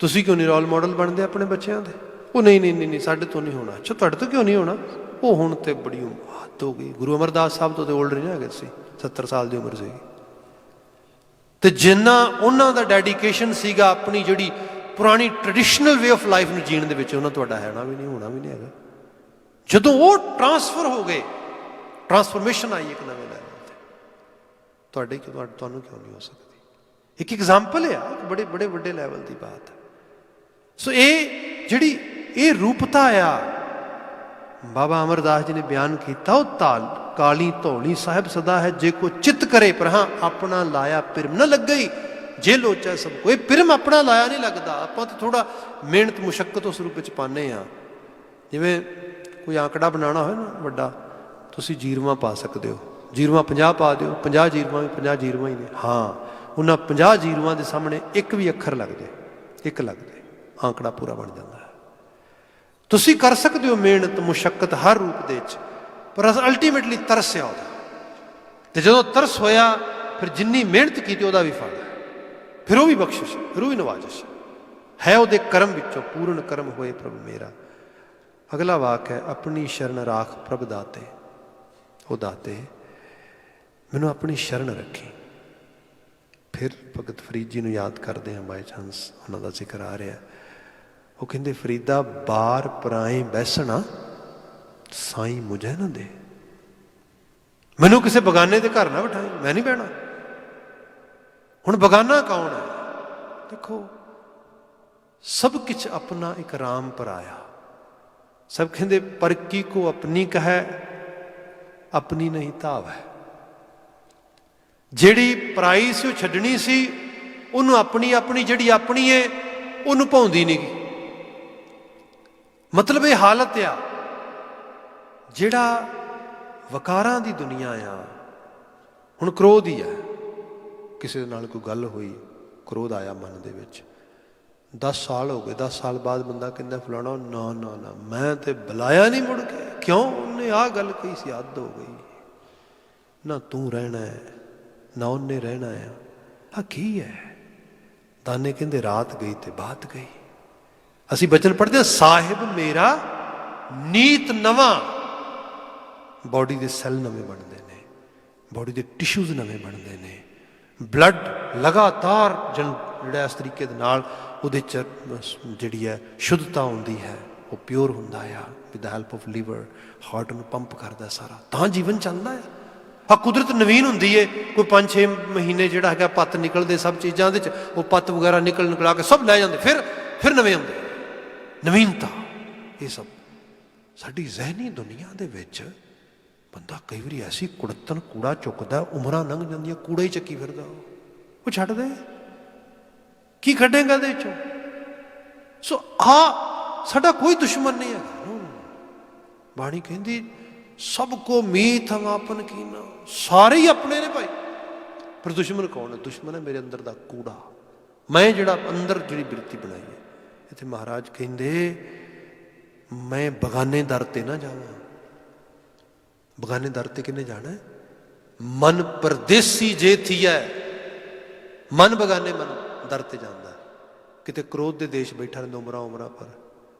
Speaker 1: तुसी क्यों नहीं role model बनते अपने बच्चों के? वो नहीं नहीं नहीं साढ़े तो नहीं होना। अच्छा तुहाडे तो क्यों नहीं होना? वो हुण ते बड़ी हद हो गई। गुरु अमरदास साहब तो ओल्ड नहीं है सी, 70 साल की उम्र सी, ते जिन्ना उन्हां दा डेडिकेशन सीगा अपनी जिहड़ी पुरानी ट्रैडिशनल वे ऑफ लाइफ में जीने के उन्होंने हैना भी नहीं होना भी नहीं है। जदों वो ट्रांसफर हो गए, ट्रांसफॉर्मेशन आई एक नवे लैवल ते, तुहानू क्यों नहीं हो सकती? एक एग्जाम्पल है, एक बड़े बड़े बड़े लैवल की बात है। सो ये जिहड़ी ये रूपता आ बाबा अमरदास जी ने बयान किया, वो ताल काली धौली साहिब सदा है जे को चित करे, पर हाँ अपना लाया पिरम न लग गई, जे लोचा सब कोई पिरम अपना लाया नहीं लगता। आप तो थोड़ा मेहनत मुशक्कत उस रूप में पाने हाँ, जिमें कोई आंकड़ा बनाना हो ना वड्डा, तुसी जीरवा पा सकते हो, जीरवा 50 पा दो, 50 जीरवा भी 50 जीरवा ही ने। हाँ उन्होंने 50 जीरवा के सामने एक भी अखर लग जाए, एक लग जाए, आंकड़ा पूरा बन जाता है। तुसी कर सकते हो मेहनत मुशक्कत हर रूप दे, पर अल्टीमेटली तरस आता, तो जो तरस होया फिर जिन्नी मेहनत की वह भी फल, फिर वो भी बख्शिश, फिर वो भी नवाजिश है। वो कर्म विचों पूर्ण कर्म होए प्रभु मेरा। अगला वाक है, अपनी शरण राख प्रभ दाते, ओ दाते मैनू अपनी शरण रखी। फिर भगत फरीद जी नू याद करते हैं, बाई चांस उन्हों का जिक्र आ रहा। वो कहते फरीदा बार पराए बैसना साई मुझे ना दे, मैनू किसी बगाने के घर ना बिठाई, मैं नहीं बहना। हुण बगाना कौन है? देखो सब कुछ अपना एक राम पर आया। सब कहते पर की को अपनी कहे अपनी नहीं ताव है। जिहड़ी पराई सी छड्डनी सी, उन्होंने अपनी अपनी जिहड़ी अपनी है उन्होंने भाउंदी नहीं गई। मतलब ये हालत आ जिहड़ा वकारां दी दुनिया आ। हुण क्रोध ही है, किसी नाल कोई गल हुई, क्रोध आया मन दे विच, 10 साल हो गए, 10 साल बाद बंदा कहता फलाना ना ना ना मैं तो बुलाया नहीं मुड़ के, क्यों उन्हें आ गल कही सी, हद हो गई, ना तू रहना है ना उन्हें रहना है। हाँ की है? दाने कहते रात गई तो बात गई। असी बचन पढ़ते साहिब मेरा नीत नवा, बॉडी के सैल नवे बनते हैं, बॉडी के टिश्यूज़ नवे बनते हैं, ब्लड लगातार जिहड़ा इस तरीके दे नाल उहदे च जिहड़ी है शुद्धता आउंदी है, वो प्योर हुंदा आ with the help of liver, heart नूं पंप करदा सारा, तां जीवन चलदा है। हाँ कुदरत नवीन हुंदी है, कोई 5-6 महीने जिहड़ा हैगा पत्त निकलदे सब चीज़ां दे वो पत्त वगैरह निकला के सब लै जांदे, फिर नवे आउंदे, नवीनता। ये सब साडी जहनी दुनिया दे विच बंदा कई बार ऐसी कुड़तन कूड़ा चुकदा, उमरां लंघ जांदियां कूड़ा ही चक्की फिरदा, वो छड्ड दे, की कड्डेगा इहदे चों। सो साडा कोई दुश्मन नहीं है। बाणी कहंदी सबको मीत हम आपन कीना, सारे ही अपने ने भाई, पर दुश्मन कौन है? दुश्मन है मेरे अंदर दा कूड़ा, मैं जिहड़ा अंदर जिहड़ी बिरती बनाई है। इत्थे महाराज कहंदे मैं बगाने दर ते ना जावां। बगाने दर ते किन्ने जाना है? मन परदेसी जे थी है, मन बगाने मन दर ते जांदा है। किते क्रोध दे देश बैठा रहिंदा उमरां पर,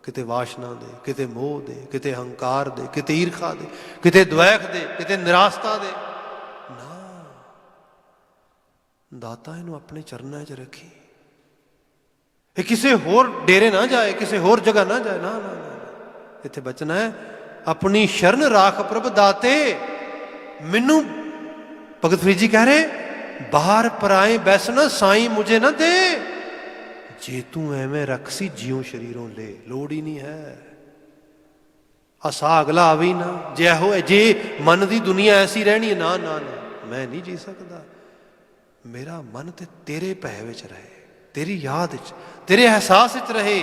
Speaker 1: किते वाशना दे, किते मोह दे, किते हंकार दे, किते ईर्खा दे, किते द्वैख दे, किते निराशता दे ना। दाता इनू अपने चरनां च रखी, ये किसी होर डेरे ना जाए, किसी होर जगह ना जाए, ना ना ना। इत्थे बचना है अपनी शरण राख प्रभ दाते। मैनू भगत फरीद जी कह रहे बाहर पराए बैसना साईं मुझे ना दे, जे तू एवें रखसी जियों शरीरों ले, लोड़ ही नहीं है। आसा अगला आवे ही ना, जे मन की दुनिया ऐसी रहनी है, ना ना ना मैं नहीं जी सकता। मेरा मन ते तेरे भय विच रहे, तेरी याद विच, तेरे एहसास विच रहे।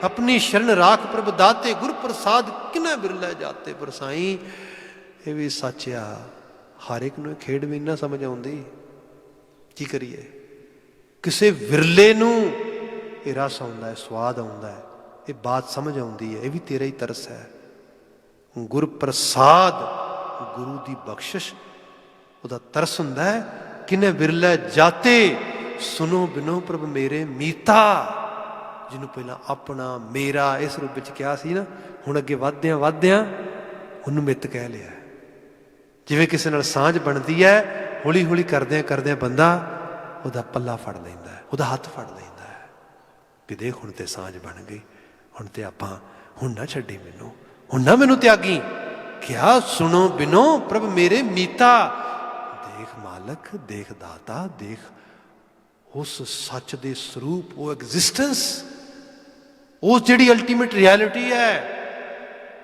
Speaker 1: अपनी शरण राख प्रभ दाते, गुर प्रसाद किन्ना बिरला जाते। पर साईं ये भी सच आ, हर एक नूं खेड भी ना समझ आउंदी, की करिए। किसे विरले नूं ये रस आउंदा है, स्वाद आउंदा है, ये बात समझ आउंदी है, ये भी तेरा ही तरस है। गुर प्रसाद, गुरु दी बख्शिश, उहदा तरस हुंदा है। किन्ने विरले जाते, सुनो बिनो प्रभ मेरे मीता। जिन्हों पहला अपना मेरा इस रूप में क्या सी ना, हुण अगे वधद्या वधद्या उन्होंने मित कह लिया। जिवें किसी नाल सांझ बनती है, हौली हौली करद्या करद्या बंदा उहदा पल्ला फड़ लैंदा है, उहदा हत्थ फड़ लैंदा है भी देख हुण ते सांझ बन गई, हुण ते आपां, हुण ना छड्डी मैनू, हुण ना मैनू त्यागी। क्या सुनो बिनो प्रभ मेरे मीता। देख मालक, देख दाता, देख उस सच दे स्वरूप, वो एग्जिस्टेंस, उस जिहड़ी अल्टीमेट रियलिटी है।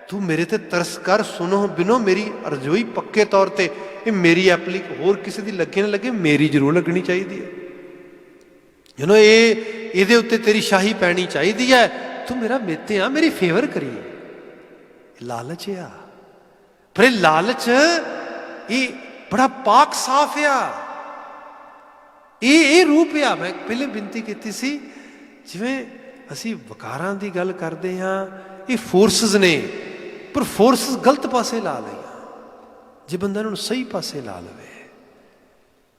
Speaker 1: तू मेरे ते तरस कर, सुनो बिनो मेरी अरजोई पक्के तौर ते, ये मेरी एप्लीक होर किसी दी लगे ना लगे, मेरी जरूर लगनी चाहिए है। यू नो ये उत्ते तेरी शाही पैनी चाहिए है। तू मेरा मेते आ, मेरी फेवर करिए। लालच आ, पर ये लालच ये बड़ा पाक साफ आ, ये रूप आ। मैं पहले बिनती की सी, जिवें असी वकारां दी गल करते हाँ, ये फोर्सिस ने, पर फोर्सिस गलत पासे ला लिया। जे बंदा इन्होंने सही पासे ला लवे।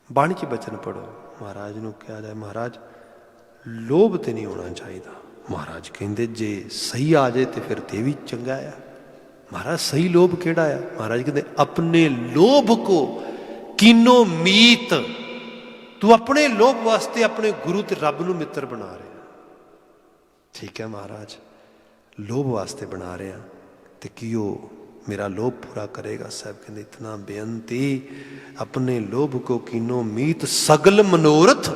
Speaker 1: बाणी च बचन पढ़ो, महाराज नूं कहा जाए, महाराज लोभ ते नहीं होना चाहिए। महाराज कहते जे सही आ जाए तो फिर ते भी चंगा है। महाराज सही लोभ केड़ा है? महाराज कहते अपने लोभ को कीनो मीत। तू अपने लोभ वास्ते अपने गुरु ते रब नूं मित्र बना रहे। ठीक है महाराज, लोभ वास्ते बना रहे हैं तो की मेरा लोभ पूरा करेगा? साहब कहते इतना बेअंती, अपने लोभ को कीनो मीत, सगल मनोरथ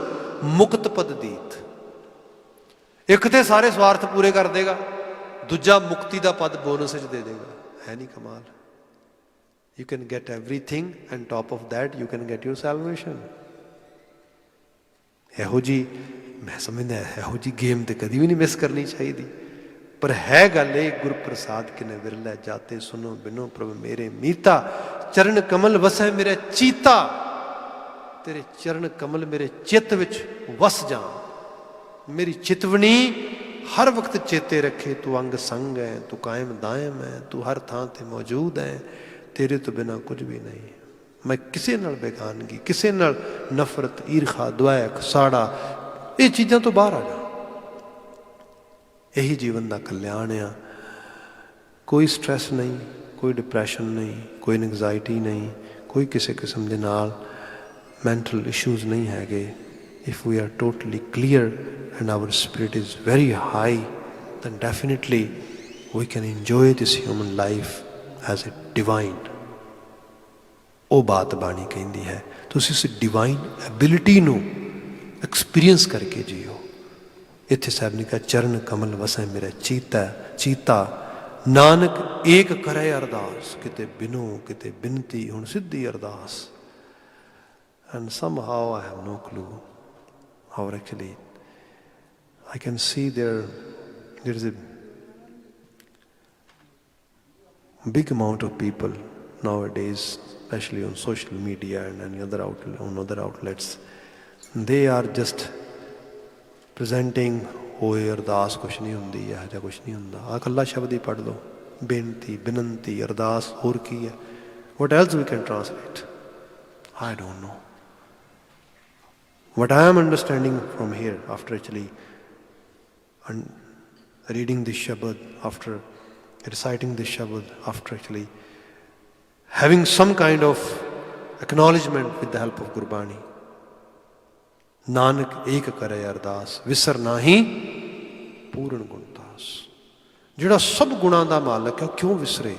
Speaker 1: मुक्त पद दीत। एक तो सारे स्वार्थ पूरे कर देगा, दूजा मुक्ति का पद बोनस दे देगा। है नहीं कमाल? You can get everything and top of that you can get your salvation. ਇਹੋ जी मैं समझदा ਇਹੋ जी गेम तो कभी भी नहीं मिस करनी चाहिए। पर है गल ये, गुर प्रसाद किने विरले जाते, सुनो बिनो प्रभु मेरे मीता। चरण कमल वसै मेरे चीता, तेरे चरण कमल मेरे चित्त विच वस जा। मेरी चितवनी हर वक्त चेते रखे, तू अंग संग है, तू कायम दायम है, तू हर थां ते मौजूद है, तेरे तो बिना कुछ भी नहीं। मैं किसी नाल बेगानगी, किसी नाल नफरत, ईर्खा, द्वैख, साड़ा, ये चीज़ों तो बाहर आ जा। यही जीवन का कल्याण आ। कोई स्ट्रैस नहीं, कोई डिप्रैशन नहीं, कोई एंगजाइटी नहीं, कोई किसी किस्म के नाल मैंटल इशूज़ नहीं हैगे। If we are totally clear and our spirit is very high, then definitely we can enjoy this human life as a divine. वो बात बाणी कहती है तुसीं इस डिवाइन एबिलिटी नूं एक्सपीरियंस करके जियो। इत्थे साहब ने कहा चरण कमल वसै मेरा चीता चीता, नानक एक करे अरदास, किते बिनो किते बिनती हुण सिद्धि अरदास। And somehow I have no clue how actually I can see there is a big amount of people nowadays, especially on social media and any other other outlets, they are just presenting ਹੋਏ ਅਰਦਾਸ ਕੁਛ ਨਹੀਂ ਹੁੰਦੀ, ਇਹੋ ਜਿਹਾ ਕੁਛ ਨਹੀਂ ਹੁੰਦਾ। ਆਹ ਇਕੱਲਾ ਸ਼ਬਦ ਹੀ ਪੜ੍ਹ ਲਓ, ਬੇਨਤੀ ਬਿਨੰਤੀ ਅਰਦਾਸ, ਹੋਰ ਕੀ ਹੈ? what else we can translate? I don't know. What I am understanding from here, after actually reading this Shabad, after reciting this Shabad, after actually having some kind of acknowledgement with the help of Gurbani, Nanak एक करे अरदास, विसर नाही पूर्ण गुणतास। जिहड़ा सब गुणां दा मालक है क्यों विसरे?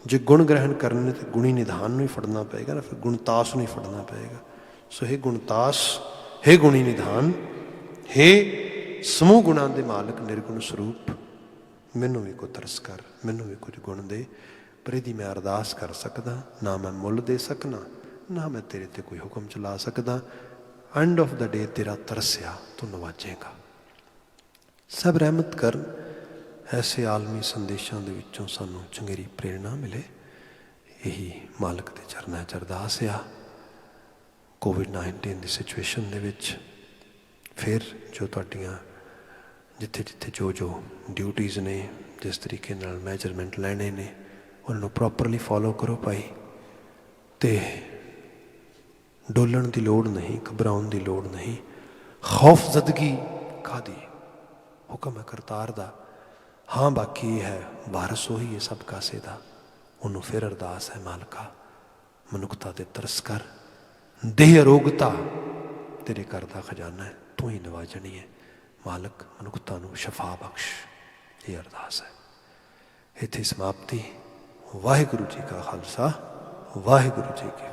Speaker 1: जे गुण ग्रहण करने तो गुणी निधान नूं ही फड़ना पेगा ना, फिर गुणतास नूं ही फड़ना पेगा। सो हे गुणतास, हे गुणी निधान, हे समूह गुणां दे मालक निर्गुण स्वरूप, मैनू भी कोई तरस कर, मैनू भी कुछ गुण दे, पर यदि मैं अरदास कर सकदा, ना मैं मुल दे सकना, ना मैं तेरे ते कोई हुक्म चला सकदा। एंड ऑफ द डे तेरा तरसिया तू नवाजेगा। सब रहमत कर, ऐसे आलमी संदेशों के विचों सानू चंगेरी प्रेरणा मिले, यही मालक के चरणों च अरदास आ। कोविड-19 की सिचुएशन दे विच फिर जो तुहाडियां जिथे जिथे जो जो ड्यूटीज़ ने, जिस तरीके नाल मैजरमेंट लैने ने, उन्होंने प्रॉपरली फॉलो करो भाई। तो डोलण की लोड़ नहीं, घबराउण की लोड़ नहीं। खौफजदगी कादी, हुक्म है करतार दा। हाँ बाकी ये है वारस वही है सब कासे दा। उन्होंने फिर अरदास है मालका, मनुखता ते तरस कर, देह अरोगता तेरे घर का खजाना है, तू ही नवाजनी है। मालक मनुखता नूं शफा बख्श, ये अरदास है। इत्थे समाप्ति। वाहिगुरु जी का खालसा, वाहिगुरु जी की